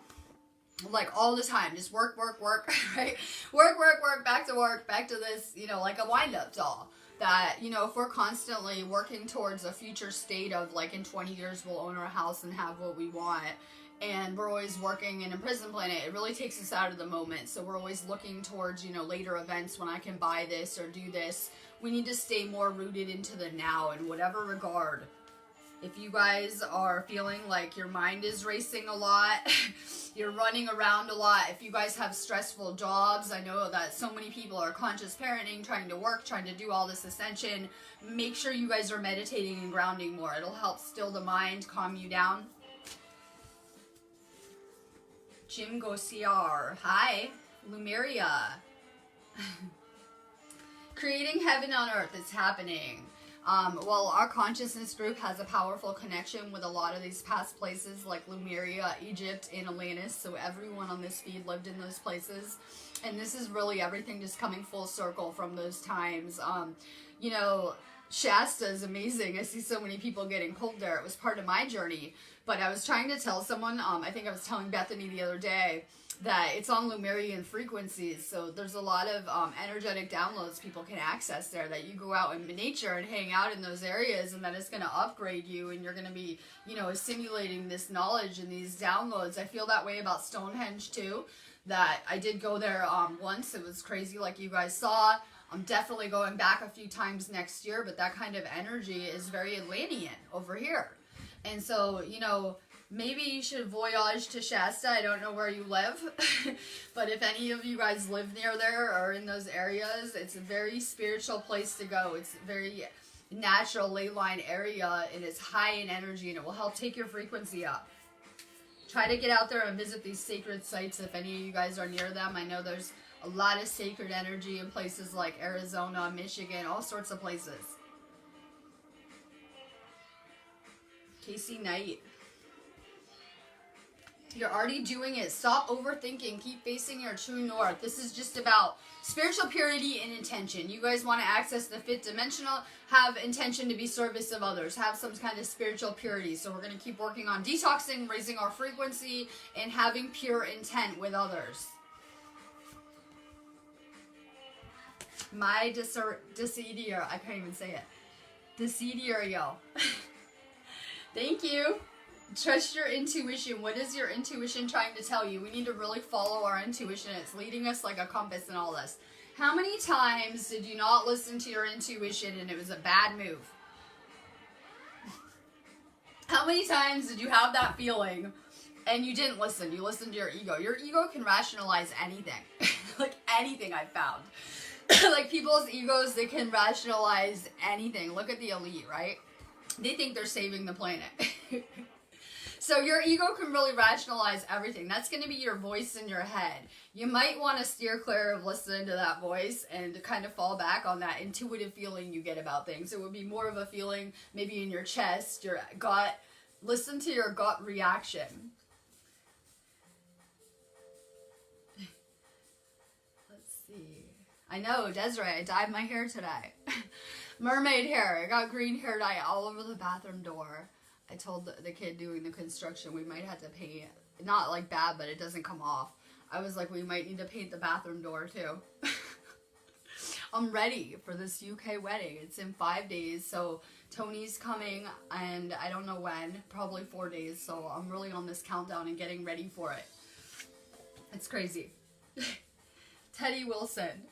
like all the time. Just work, work, work, right? Work, work, work, back to work, back to this, you know, like a wind-up doll. That, you know, if we're constantly working towards a future state of like in 20 years we'll own our house and have what we want, and we're always working in a prison planet, it really takes us out of the moment. So we're always looking towards, you know, later events when I can buy this or do this. We need to stay more rooted into the now in whatever regard. If you guys are feeling like your mind is racing a lot, you're running around a lot, if you guys have stressful jobs, I know that so many people are conscious parenting, trying to work, trying to do all this ascension, make sure you guys are meditating and grounding more. It'll help still the mind, calm you down. Jim Gosiar. Hi. Lumeria. Creating heaven on earth is happening. Well, our consciousness group has a powerful connection with a lot of these past places like Lemuria, Egypt, and Atlantis. So everyone on this feed lived in those places. And this is really everything just coming full circle from those times. You know, Shasta is amazing. I see so many people getting pulled there. It was part of my journey. But I was trying to tell someone, I think I was telling Bethany the other day, that it's on Lemurian frequencies. So there's a lot of energetic downloads people can access there, that you go out in nature and hang out in those areas, and that it's going to upgrade you, and you're going to be, you know, assimilating this knowledge and these downloads. I feel that way about Stonehenge too, that I did go there once. It was crazy like you guys saw. I'm definitely going back a few times next year, but that kind of energy is very Atlantean over here. And so, you know, maybe you should voyage to Shasta. I don't know where you live, but if any of you guys live near there or in those areas, it's a very spiritual place to go. It's a very natural ley line area, and it's high in energy, and it will help take your frequency up. Try to get out there and visit these sacred sites if any of you guys are near them. I know there's a lot of sacred energy in places like Arizona, Michigan, all sorts of places. Casey Knight. You're already doing it. Stop overthinking. Keep facing your true north. This is just about spiritual purity and intention. You guys want to access the fifth dimensional, have intention to be service of others, have some kind of spiritual purity. So we're going to keep working on detoxing, raising our frequency, and having pure intent with others. My Desiderio. I can't even say it. Desiderio. Thank you. Trust your intuition. What is your intuition trying to tell you? We need to really follow our intuition. It's leading us like a compass in all this. How many times did you not listen to your intuition and it was a bad move? How many times did you have that feeling and you didn't listen? You listened to your ego. Your ego can rationalize anything. Like anything I've found. Like people's egos, they can rationalize anything. Look at the elite, right? They think they're saving the planet. So your ego can really rationalize everything. That's going to be your voice in your head. You might want to steer clear of listening to that voice and kind of fall back on that intuitive feeling you get about things. It would be more of a feeling maybe in your chest, your gut. Listen to your gut reaction. Let's see. I know, Desiree, I dyed my hair today. Mermaid hair. I got green hair dye all over the bathroom door. I told the kid doing the construction we might have to paint. Not like bad, but it doesn't come off. I was like, we might need to paint the bathroom door too. I'm ready for this UK wedding. It's in 5 days, so Tony's coming, and I don't know when. Probably 4 days, so I'm really on this countdown and getting ready for it. It's crazy. Teddy Wilson.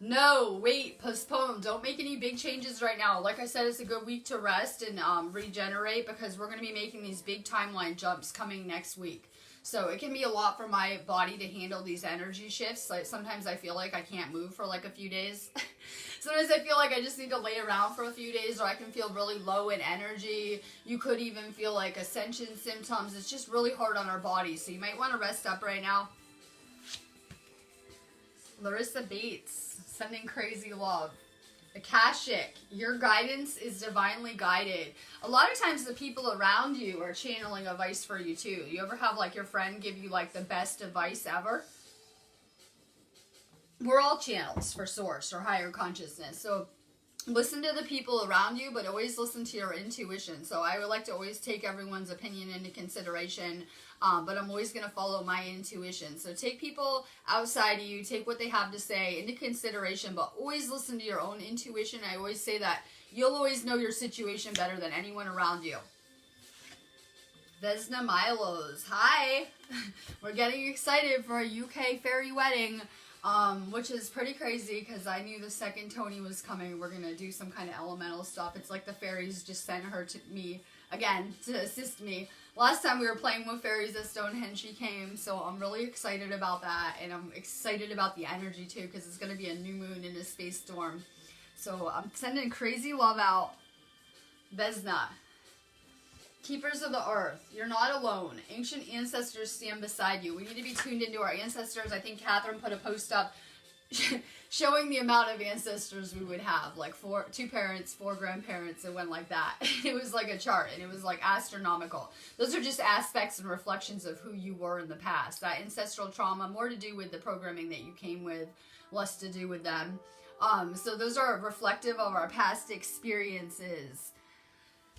No, wait, postpone. Don't make any big changes right now. Like I said, it's a good week to rest and regenerate because we're going to be making these big timeline jumps coming next week. So it can be a lot for my body to handle these energy shifts. Like sometimes I feel like I can't move for like a few days. Sometimes I feel like I just need to lay around for a few days, or I can feel really low in energy. You could even feel like ascension symptoms. It's just really hard on our bodies. So you might want to rest up right now. Larissa Bates, sending crazy love. Akashic, your guidance is divinely guided. A lot of times the people around you are channeling advice for you too. You ever have like your friend give you like the best advice ever? We're all channels for source or higher consciousness. So listen to the people around you, but always listen to your intuition. So I would like to always take everyone's opinion into consideration, but I'm always going to follow my intuition. So take people outside of you, take what they have to say into consideration, but always listen to your own intuition. I always say that you'll always know your situation better than anyone around you. Vesna Milos, hi! We're getting excited for a UK fairy wedding. Which is pretty crazy because I knew the second Tony was coming, we're going to do some kind of elemental stuff. It's like the fairies just sent her to me again to assist me. Last time we were playing with fairies at Stonehenge, she came, so I'm really excited about that, and I'm excited about the energy too because it's going to be a new moon in a space storm. So I'm sending crazy love out. Vesna. Keepers of the earth, you're not alone. Ancient ancestors stand beside you. We need to be tuned into our ancestors. I think Catherine put a post up showing the amount of ancestors we would have. Like 2 parents, 4 grandparents, it went like that. It was like a chart, and it was like astronomical. Those are just aspects and reflections of who you were in the past. That ancestral trauma, more to do with the programming that you came with, less to do with them. So those are reflective of our past experiences.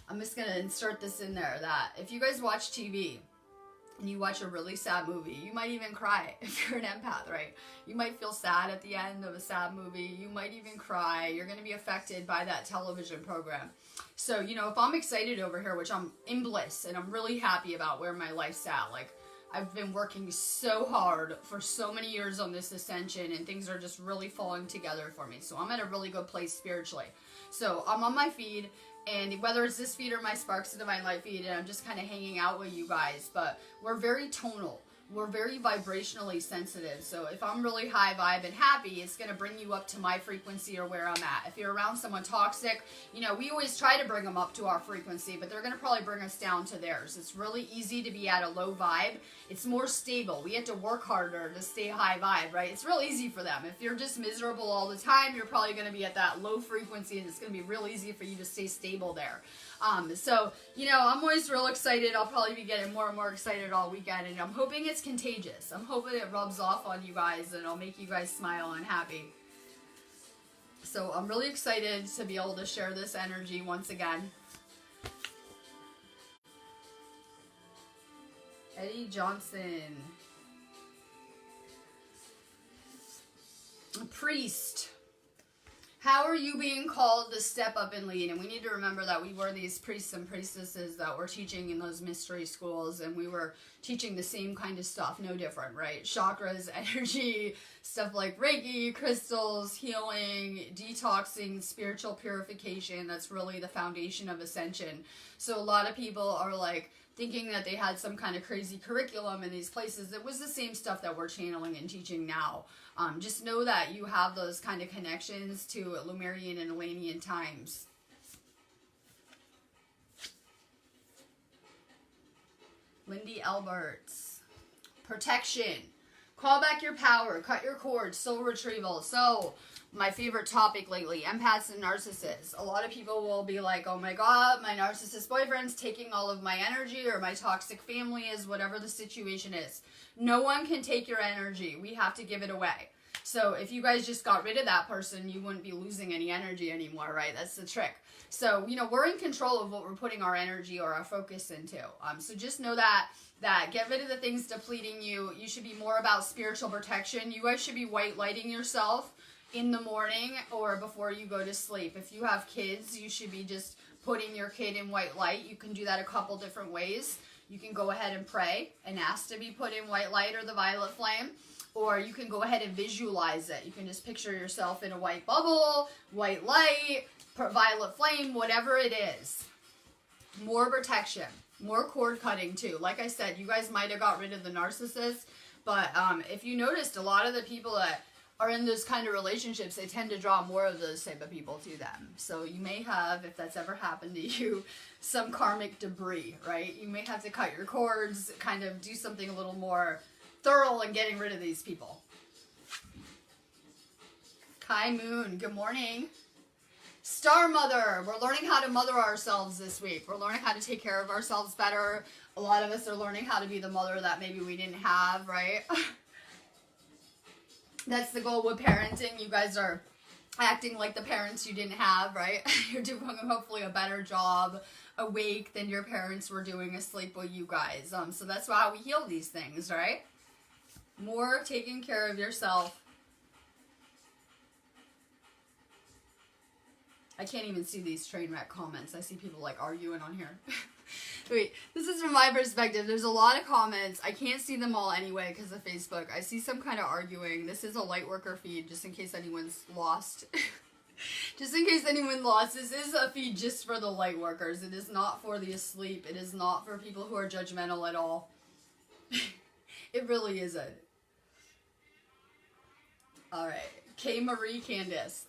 I'm just going to insert this in there, that if you guys watch TV and you watch a really sad movie, you might even cry if you're an empath, right? You might feel sad at the end of a sad movie. You might even cry. You're going to be affected by that television program. So, you know, if I'm excited over here, which I'm in bliss and I'm really happy about where my life's at, like, I've been working so hard for so many years on this ascension, and things are just really falling together for me. So I'm at a really good place spiritually. So I'm on my feed, and whether it's this feed or my Sparks of Divine Light feed, and I'm just kind of hanging out with you guys, but we're very tonal. We're very vibrationally sensitive. So if I'm really high vibe and happy, it's going to bring you up to my frequency or where I'm at. If you're around someone toxic, you know, we always try to bring them up to our frequency, but they're going to probably bring us down to theirs. It's really easy to be at a low vibe. It's more stable. We have to work harder to stay high vibe, right? It's real easy for them. If you're just miserable all the time, you're probably going to be at that low frequency, and it's going to be real easy for you to stay stable there. So, you know, I'm always real excited. I'll probably be getting more and more excited all weekend, and I'm hoping it's contagious. I'm hoping it rubs off on you guys, and it'll make you guys smile and happy. So I'm really excited to be able to share this energy once again. Eddie Johnson. A priest. How are you being called to step up and lead? And we need to remember that we were these priests and priestesses that were teaching in those mystery schools, and we were teaching the same kind of stuff, no different, right? Chakras, energy, stuff like Reiki, crystals, healing, detoxing, spiritual purification. That's really the foundation of ascension. So a lot of people are like thinking that they had some kind of crazy curriculum in these places. It was the same stuff that we're channeling and teaching now. Just know that you have those kind of connections to Lemurian and Elenian times. Lindy Alberts. Protection. Call back your power. Cut your cords. Soul retrieval. So, my favorite topic lately, empaths and narcissists. A lot of people will be like, oh my god, my narcissist boyfriend's taking all of my energy, or my toxic family is, whatever the situation is. No one can take your energy. We have to give it away. So if you guys just got rid of that person, you wouldn't be losing any energy anymore, right? That's the trick. So, you know, we're in control of what we're putting our energy or our focus into. So just know that get rid of the things depleting you. You should be more about spiritual protection. You guys should be white lighting yourself in the morning or before you go to sleep. If you have kids, you should be just putting your kid in white light. You can do that a couple different ways. You can go ahead and pray and ask to be put in white light or the violet flame. Or you can go ahead and visualize it. You can just picture yourself in a white bubble, white light, violet flame, whatever it is. More protection. More cord cutting too. Like I said, you guys might have got rid of the narcissist. But if you noticed, a lot of the people that are in those kind of relationships, they tend to draw more of those type of people to them. So you may have, if that's ever happened to you, some karmic debris, right? You may have to cut your cords, kind of do something a little more thorough in getting rid of these people. Kai Moon, good morning. Star Mother, we're learning how to mother ourselves this week. We're learning how to take care of ourselves better. A lot of us are learning how to be the mother that maybe we didn't have, right? That's the goal with parenting. You guys are acting like the parents you didn't have, right? You're doing hopefully a better job awake than your parents were doing asleep with you guys. So that's why we heal these things, right? More taking care of yourself. I can't even see these train wreck comments. I see people like arguing on here. Wait, this is from my perspective. There's a lot of comments. I can't see them all anyway because of Facebook. I see some kind of arguing. This is a light worker feed, just in case anyone's lost. Just in case anyone lost, this is a feed just for the light workers. It is not for the asleep. It is not for people who are judgmental at all. It really isn't. Alright. K. Marie Candace.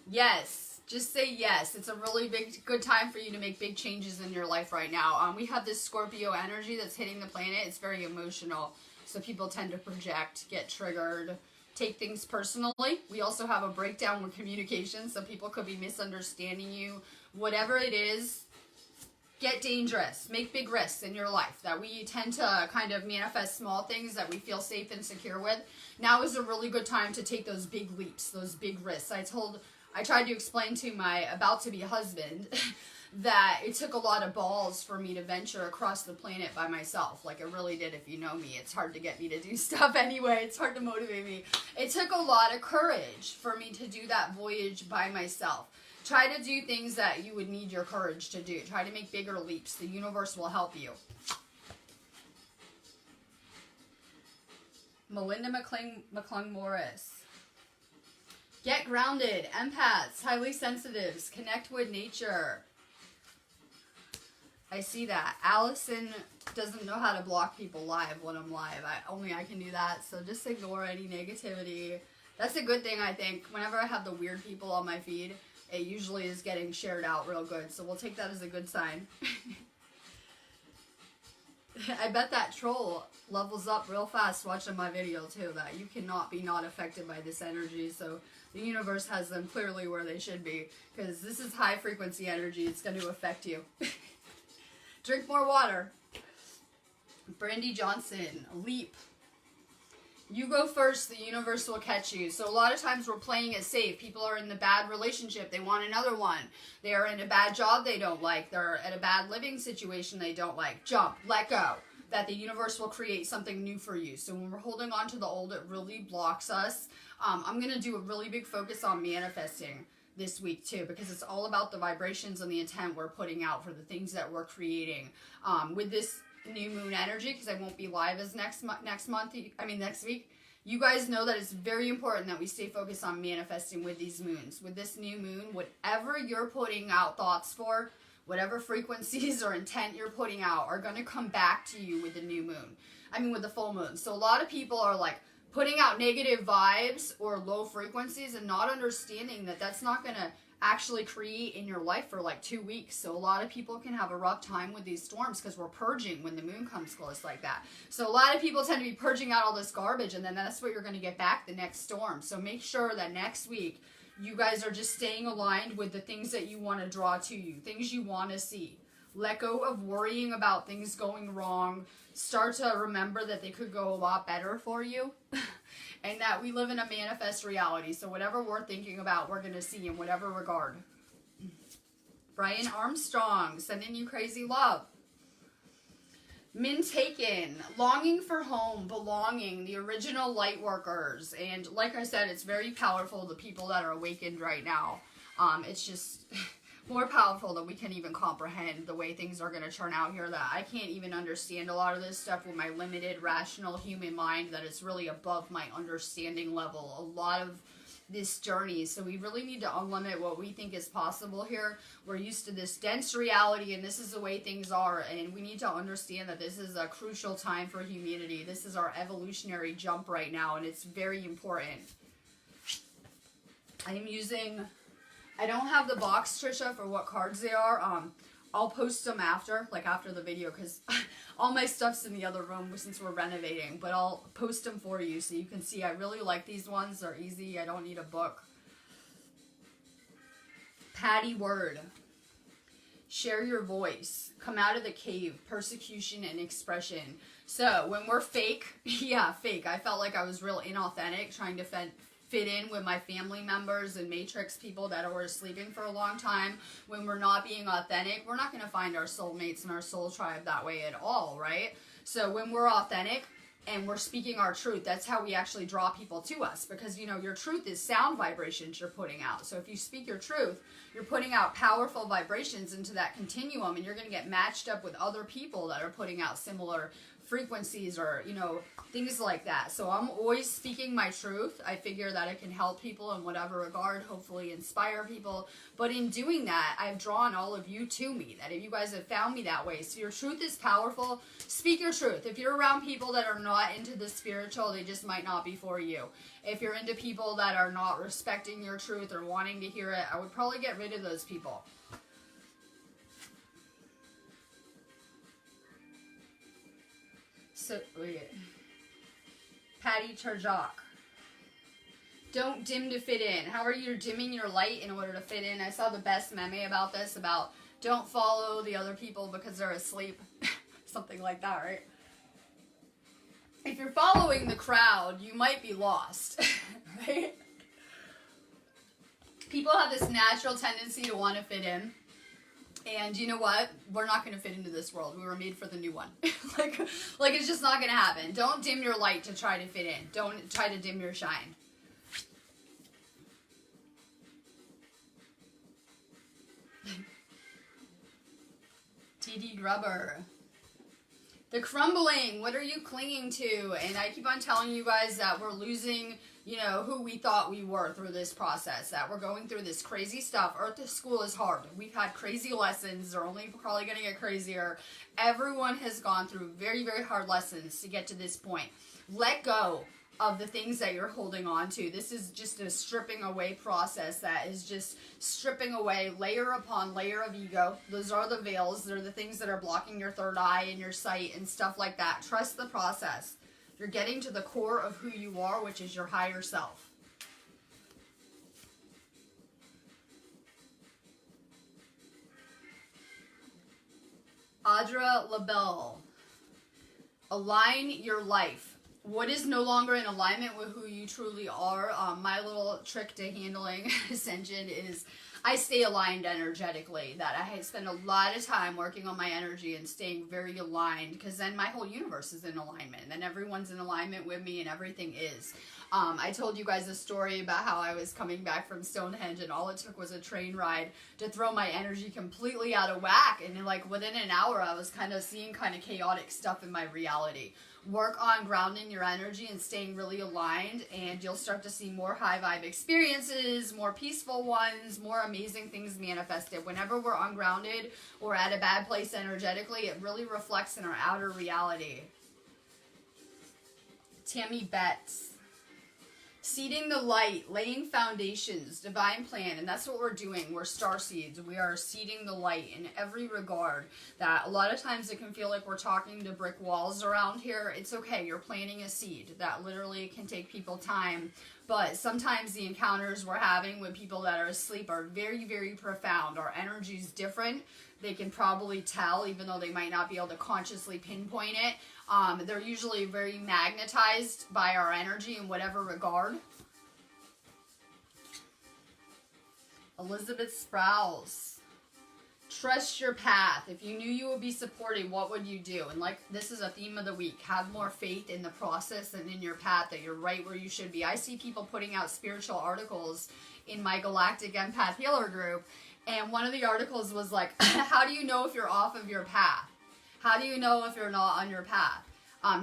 Yes. Just say yes. It's a really good time for you to make big changes in your life right now. We have this Scorpio energy that's hitting the planet. It's very emotional. So people tend to project, get triggered, take things personally. We also have a breakdown with communication. So people could be misunderstanding you. Whatever it is, get dangerous. Make big risks in your life. That we tend to kind of manifest small things that we feel safe and secure with. Now is a really good time to take those big leaps, those big risks. I tried to explain to my about-to-be husband that it took a lot of balls for me to venture across the planet by myself. Like, it really did. If you know me, it's hard to get me to do stuff anyway. It's hard to motivate me. It took a lot of courage for me to do that voyage by myself. Try to do things that you would need your courage to do. Try to make bigger leaps. The universe will help you. Melinda McClung Morris. Get grounded. Empaths, highly sensitives, connect with nature. I see that. Allison doesn't know how to block people live when I'm live. Only I can do that, so just ignore any negativity. That's a good thing, I think. Whenever I have the weird people on my feed, it usually is getting shared out real good, so we'll take that as a good sign. I bet that troll levels up real fast watching my video, too, that you cannot be not affected by this energy, so the universe has them clearly where they should be, because this is high frequency energy. It's going to affect you. Drink more water. Brandy Johnson, leap. You go first, the universe will catch you. So a lot of times we're playing it safe. People are in the bad relationship. They want another one. They are in a bad job they don't like. They're at a bad living situation they don't like. Jump. Let go. That the universe will create something new for you. So when we're holding on to the old, it really blocks us. I'm going to do a really big focus on manifesting this week too, because it's all about the vibrations and the intent we're putting out for the things that we're creating. With this new moon energy, because I won't be live as next week, you guys know that it's very important that we stay focused on manifesting with these moons. With this new moon, whatever you're putting out thoughts for, whatever frequencies or intent you're putting out are going to come back to you with the new moon. With the full moon. So a lot of people are like putting out negative vibes or low frequencies and not understanding that that's not going to actually create in your life for like 2 weeks. So a lot of people can have a rough time with these storms because we're purging when the moon comes close like that. So a lot of people tend to be purging out all this garbage, and then that's what you're going to get back the next storm. So make sure that next week you guys are just staying aligned with the things that you want to draw to you, things you want to see. Let go of worrying about things going wrong. Start to remember that they could go a lot better for you. And that we live in a manifest reality. So whatever we're thinking about, we're going to see in whatever regard. Brian Armstrong, sending you crazy love. Min Taken, longing for home, belonging, the original light workers. And like I said, it's very powerful, the people that are awakened right now. It's just more powerful than we can even comprehend the way things are going to turn out here, that I can't even understand a lot of this stuff with my limited rational human mind, that is really above my understanding level, a lot of this journey. So we really need to unlimit what we think is possible here. We're used to this dense reality, and this is the way things are, and we need to understand that this is a crucial time for humanity. This is our evolutionary jump right now, and it's very important. I don't have the box, Trisha, for what cards they are. I'll post them after the video, because all my stuff's in the other room since we're renovating. But I'll post them for you so you can see. I really like these ones. They're easy. I don't need a book. Patty Word. Share your voice. Come out of the cave. Persecution and expression. So when we're fake, yeah, fake. I felt like I was real inauthentic trying to fit in with my family members and matrix people that were sleeping for a long time. When we're not being authentic, we're not going to find our soulmates and our soul tribe that way at all, right? So when we're authentic and we're speaking our truth, that's how we actually draw people to us, because, your truth is sound vibrations you're putting out. So if you speak your truth, you're putting out powerful vibrations into that continuum, and you're going to get matched up with other people that are putting out similar frequencies or, things like that. So I'm always speaking my truth. I figure that it can help people in whatever regard, hopefully inspire people. But in doing that, I've drawn all of you to me, that if you guys have found me that way. So your truth is powerful. Speak your truth. If you're around people that are not into the spiritual, they just might not be for you. If you're into people that are not respecting your truth or wanting to hear it, I would probably get rid of those people. So, wait. Patty Tarjak. Don't dim to fit in. How are you dimming your light in order to fit in? I saw the best meme about this, about don't follow the other people because they're asleep. Something like that, right? If you're following the crowd, you might be lost, right? People have this natural tendency to want to fit in. And you know what? We're not going to fit into this world. We were made for the new one. like it's just not going to happen. Don't dim your light to try to fit in. Don't try to dim your shine. TD Grubber. The crumbling, what are you clinging to? And I keep on telling you guys that we're losing, you know, who we thought we were through this process, that we're going through this crazy stuff. Earth to School is hard. We've had crazy lessons. They're only probably going to get crazier. Everyone has gone through very, very hard lessons to get to this point. Let go of the things that you're holding on to. This is just a stripping away process that is just stripping away layer upon layer of ego. Those are the veils. They're the things that are blocking your third eye and your sight and stuff like that. Trust the process. You're getting to the core of who you are, which is your higher self. Audra LaBelle. Align your life. What is no longer in alignment with who you truly are? My little trick to handling ascension is I stay aligned energetically. That I spend a lot of time working on my energy and staying very aligned, because then my whole universe is in alignment. And then everyone's in alignment with me and everything is. I told you guys a story about how I was coming back from Stonehenge and all it took was a train ride to throw my energy completely out of whack. And like within an hour, I was kind of seeing kind of chaotic stuff in my reality. Work on grounding your energy and staying really aligned, and you'll start to see more high vibe experiences, more peaceful ones, more amazing things manifested. Whenever we're ungrounded or at a bad place energetically, it really reflects in our outer reality. Tammy Betts. Seeding the light, laying foundations, divine plan, and that's what we're doing. We're star seeds. We are seeding the light in every regard. That a lot of times it can feel like we're talking to brick walls around here. It's okay. You're planting a seed. That literally can take people time. But sometimes the encounters we're having with people that are asleep are very, very profound. Our energy is different. They can probably tell, even though they might not be able to consciously pinpoint it. They're usually very magnetized by our energy in whatever regard. Elizabeth Sprouse. Trust your path. If you knew you would be supported, what would you do? And like, this is a theme of the week. Have more faith in the process and in your path, that you're right where you should be. I see people putting out spiritual articles in my Galactic Empath Healer group. And one of the articles was like, how do you know if you're off of your path? How do you know if you're not on your path?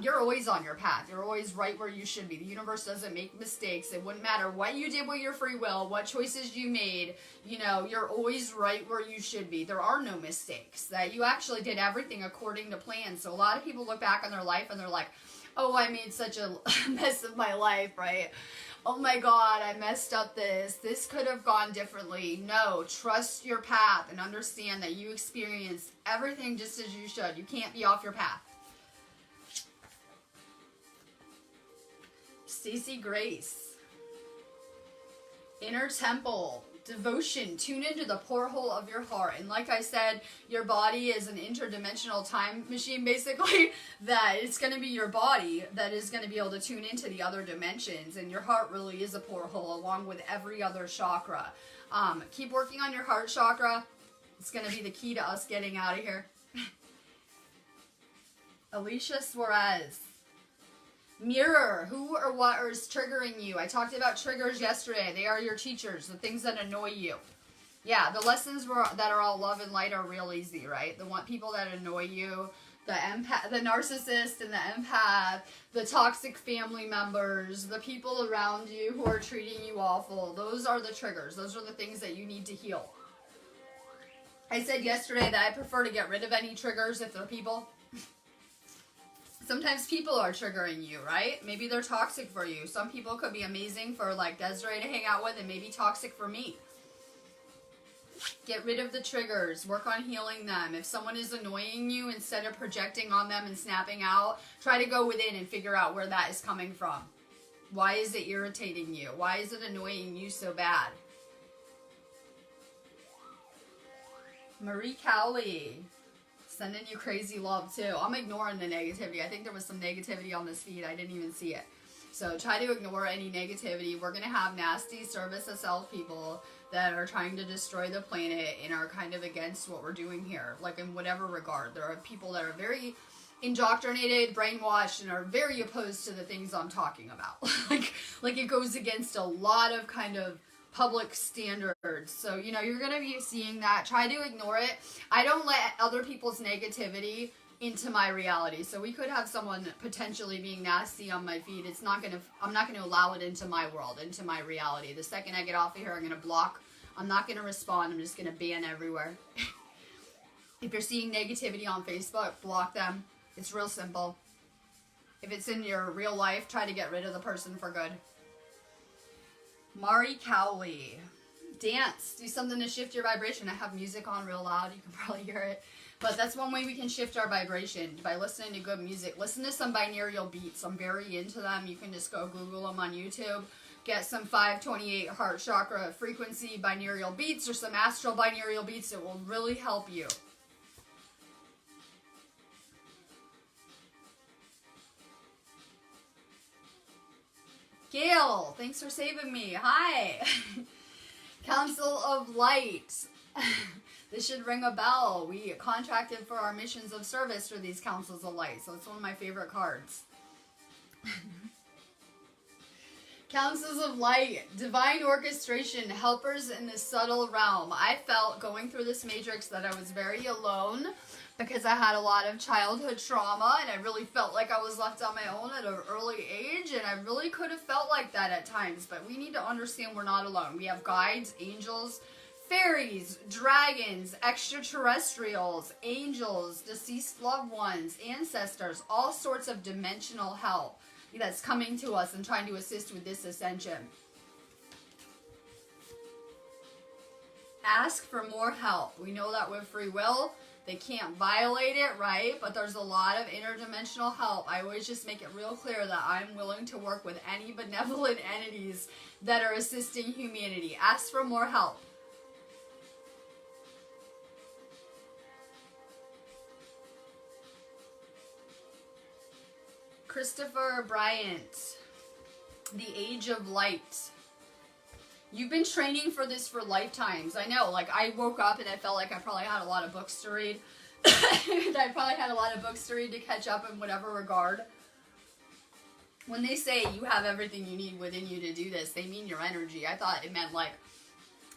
You're always on your path. You're always right where you should be. The universe doesn't make mistakes. It wouldn't matter what you did with your free will, what choices you made. You know, you're always right where you should be. There are no mistakes. That you actually did everything according to plan. So a lot of people look back on their life and they're like, oh, I made such a mess of my life, right? Oh my God, I messed up this. This could have gone differently. No, trust your path and understand that you experienced everything just as you should. You can't be off your path. Stacey Grace. Inner Temple. Devotion. Tune into the porthole of your heart. And like I said, your body is an interdimensional time machine, basically, that it's going to be your body that is going to be able to tune into the other dimensions. And your heart really is a porthole along with every other chakra. Keep working on your heart chakra. It's going to be the key to us getting out of here. Alicia Suarez. Mirror, who or what is triggering you? I talked about triggers yesterday. They are your teachers, the things that annoy you. Yeah, the lessons that are all love and light are real easy, right? The people that annoy you, the empath, the narcissist and the empath, the toxic family members, the people around you who are treating you awful. Those are the triggers. Those are the things that you need to heal. I said yesterday that I prefer to get rid of any triggers if they're people. Sometimes people are triggering you, right? Maybe they're toxic for you. Some people could be amazing for like Desiree to hang out with and maybe toxic for me. Get rid of the triggers. Work on healing them. If someone is annoying you, instead of projecting on them and snapping out, try to go within and figure out where that is coming from. Why is it irritating you? Why is it annoying you so bad? Marie Cowley. Sending you crazy love too. I'm ignoring the negativity. I think there was some negativity on this feed. I didn't even see it. So try to ignore any negativity. We're going to have nasty service of self people that are trying to destroy the planet and are kind of against what we're doing here. Like in whatever regard. There are people that are very indoctrinated, brainwashed, and are very opposed to the things I'm talking about. like it goes against a lot of kind of public standards. So, you know, you're going to be seeing that. Try to ignore it. I don't let other people's negativity into my reality. So we could have someone potentially being nasty on my feed. I'm not gonna allow it into my world, into my reality. The second I get off of here, I'm gonna block. I'm not gonna respond. I'm just gonna ban everywhere. If you're seeing negativity on Facebook, block them. It's real simple. If it's in your real life, try to get rid of the person for good. Mari Cowley. Dance. Do something to shift your vibration. I have music on real loud. You can probably hear it. But that's one way we can shift our vibration, by listening to good music. Listen to some binaural beats. I'm very into them. You can just go Google them on YouTube. Get some 528 heart chakra frequency binaural beats or some astral binaural beats. It will really help you. Gail, thanks for saving me. Hi. Council of Light. This should ring a bell. We contracted for our missions of service for these Councils of Light, so it's one of my favorite cards. Councils of Light, divine orchestration, helpers in the subtle realm. I felt going through this matrix that I was very alone because I had a lot of childhood trauma, and I really felt like I was left on my own at an early age, and I really could have felt like that at times, but we need to understand we're not alone. We have guides, angels, fairies, dragons, extraterrestrials, angels, deceased loved ones, ancestors, all sorts of dimensional help that's coming to us and trying to assist with this ascension. Ask for more help. We know that with free will, they can't violate it, right? But there's a lot of interdimensional help. I always just make it real clear that I'm willing to work with any benevolent entities that are assisting humanity. Ask for more help. Christopher Bryant, The Age of Light. You've been training for this for lifetimes. I know, like, I woke up and I felt like I probably had a lot of books to read. I probably had a lot of books to read to catch up in whatever regard. When they say you have everything you need within you to do this, they mean your energy. I thought it meant, like,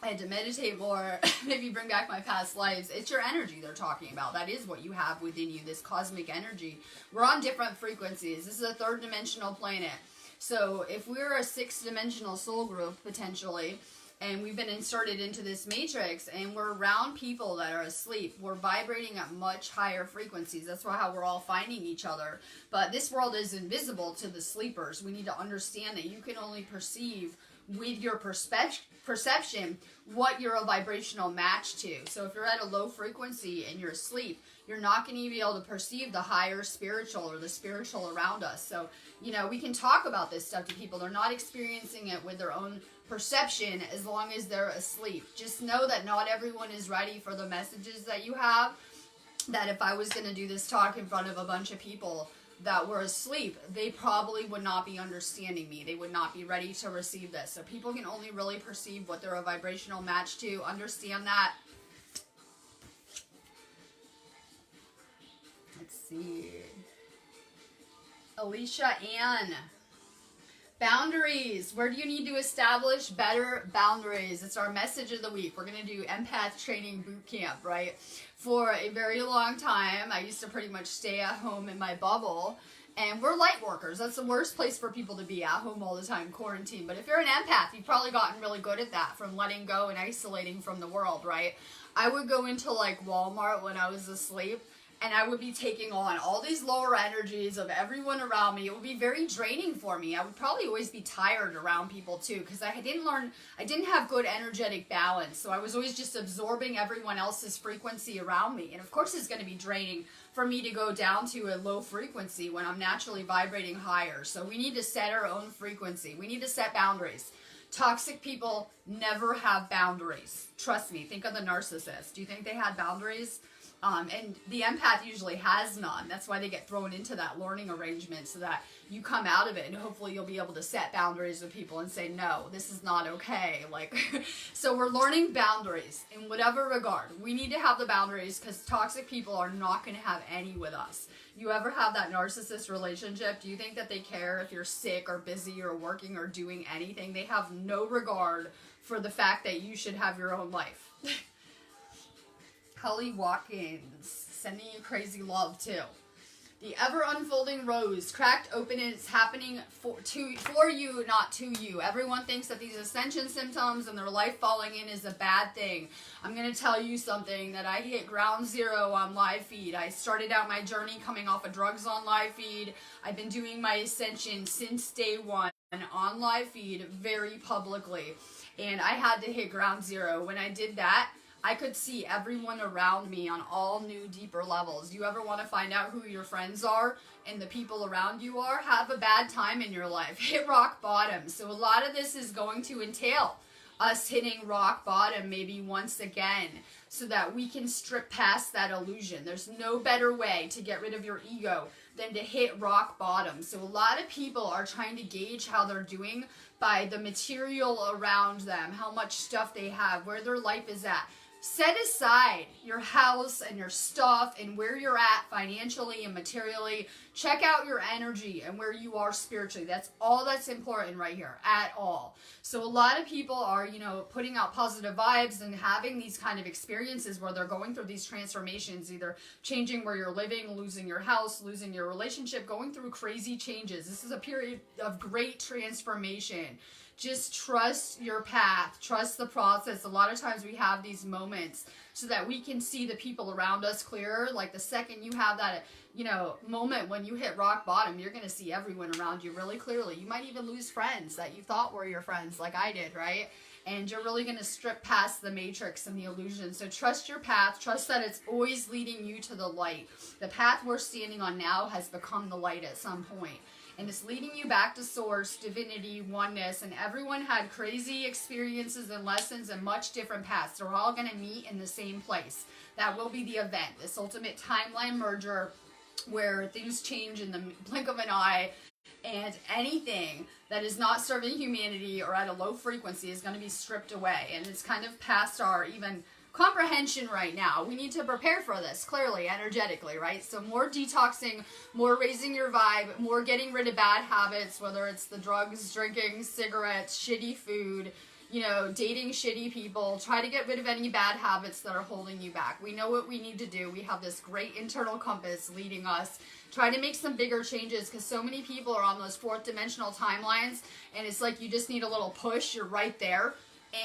I had to meditate more, maybe bring back my past lives. It's your energy they're talking about. That is what you have within you, this cosmic energy. We're on different frequencies. This is a third dimensional planet. So if we're a sixth dimensional soul group, potentially, and we've been inserted into this matrix, and we're around people that are asleep, we're vibrating at much higher frequencies. That's why how we're all finding each other. But this world is invisible to the sleepers. We need to understand that you can only perceive with your perception what you're a vibrational match to. So if you're at a low frequency and you're asleep, you're not going to be able to perceive the higher spiritual or the spiritual around us. So, you know, we can talk about this stuff to people. They're not experiencing it with their own perception as long as they're asleep. Just know that not everyone is ready for the messages that you have. That if I was going to do this talk in front of a bunch of people that were asleep, they probably would not be understanding me. They would not be ready to receive this. So people can only really perceive what they're a vibrational match to. Understand that. Let's see. Alicia Ann. Boundaries. Where do you need to establish better boundaries? It's our message of the week. We're going to do empath training boot camp, right? For a very long time, I used to pretty much stay at home in my bubble. And we're light workers. That's the worst place for people to be, at home all the time, quarantine. But if you're an empath, you've probably gotten really good at that, from letting go and isolating from the world, right? I would go into like Walmart when I was asleep, and I would be taking on all these lower energies of everyone around me. It would be very draining for me. I would probably always be tired around people too, because I didn't have good energetic balance. So I was always just absorbing everyone else's frequency around me. And of course it's going to be draining for me to go down to a low frequency when I'm naturally vibrating higher. So we need to set our own frequency. We need to set boundaries. Toxic people never have boundaries. Trust me. Think of the narcissist. Do you think they had boundaries? And the empath usually has none. That's why they get thrown into that learning arrangement, so that you come out of it and hopefully you'll be able to set boundaries with people and say, no, this is not okay. Like, so we're learning boundaries in whatever regard. We need to have the boundaries, because toxic people are not going to have any with us. You ever have that narcissist relationship? Do you think that they care if you're sick or busy or working or doing anything? They have no regard for the fact that you should have your own life. Cully Watkins. Sending you crazy love too. The ever unfolding rose, cracked open, and it's happening for you, not to you. Everyone thinks that these ascension symptoms and their life falling in is a bad thing. I'm going to tell you something, that I hit ground zero on live feed. I started out my journey coming off of drugs on live feed. I've been doing my ascension since day one on live feed very publicly. And I had to hit ground zero. When I did that, I could see everyone around me on all new, deeper levels. You ever want to find out who your friends are and the people around you are? Have a bad time in your life. Hit rock bottom. So a lot of this is going to entail us hitting rock bottom maybe once again so that we can strip past that illusion. There's no better way to get rid of your ego than to hit rock bottom. So a lot of people are trying to gauge how they're doing by the material around them, how much stuff they have, where their life is at. Set aside your house and your stuff and where you're at financially and materially. Check out your energy and where you are spiritually. That's all that's important right here at all. So a lot of people are, putting out positive vibes and having these kind of experiences where they're going through these transformations, either changing where you're living, losing your house, losing your relationship, going through crazy changes. This is a period of great transformation. Just trust your path. Trust the process. A lot of times we have these moments so that we can see the people around us clearer. Like the second you have that, moment when you hit rock bottom, you're going to see everyone around you really clearly. You might even lose friends that you thought were your friends, like I did, right? And you're really going to strip past the matrix and the illusion. So trust your path. Trust that it's always leading you to the light. The path we're standing on now has become the light at some point. And it's leading you back to source, divinity, oneness, and everyone had crazy experiences and lessons and much different paths. They're all going to meet in the same place. That will be the event, this ultimate timeline merger where things change in the blink of an eye, and anything that is not serving humanity or at a low frequency is going to be stripped away. And it's kind of past our even comprehension right now. We need to prepare for this, clearly, energetically, right? So more detoxing, more raising your vibe, more getting rid of bad habits, whether it's the drugs, drinking, cigarettes, shitty food, dating shitty people. Try to get rid of any bad habits that are holding you back. We know what we need to do. We have this great internal compass leading us. Try to make some bigger changes because so many people are on those fourth dimensional timelines and it's like you just need a little push. You're right there.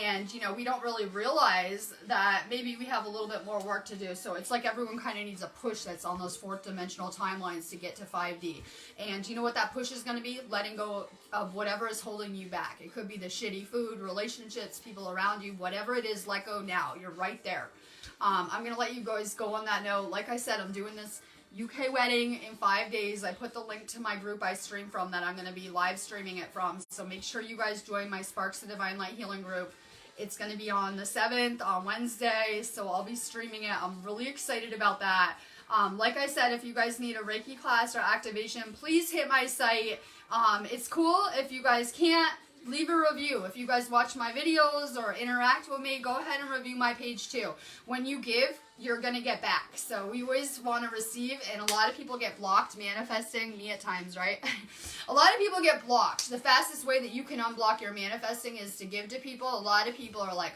And, we don't really realize that maybe we have a little bit more work to do. So it's like everyone kind of needs a push that's on those fourth dimensional timelines to get to 5D. And you know what that push is going to be? Letting go of whatever is holding you back. It could be the shitty food, relationships, people around you, whatever it is, let go now. You're right there. I'm going to let you guys go on that note. Like I said, I'm doing this UK wedding in 5 days. I put the link to my group I stream from that I'm going to be live streaming it from. So make sure you guys join my Sparks of Divine Light Healing group. It's going to be on the 7th, on Wednesday, so I'll be streaming it. I'm really excited about that. Like I said, if you guys need a Reiki class or activation, please hit my site. It's cool. If you guys can't, leave a review. If you guys watch my videos or interact with me, go ahead and review my page too. When you give, you're going to get back. So we always want to receive, and a lot of people get blocked manifesting, me at times, right? A lot of people get blocked. The fastest way that you can unblock your manifesting is to give to people. A lot of people are like,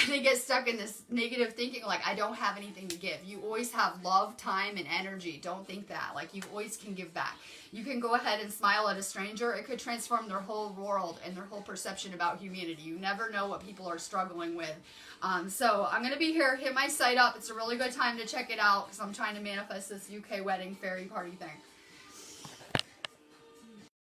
they get stuck in this negative thinking, like, I don't have anything to give. You always have love, time, and energy. Don't think that. Like, you always can give back. You can go ahead and smile at a stranger. It could transform their whole world and their whole perception about humanity. You never know what people are struggling with. So I'm going to be here. Hit my site up. It's a really good time to check it out because I'm trying to manifest this UK wedding fairy party thing.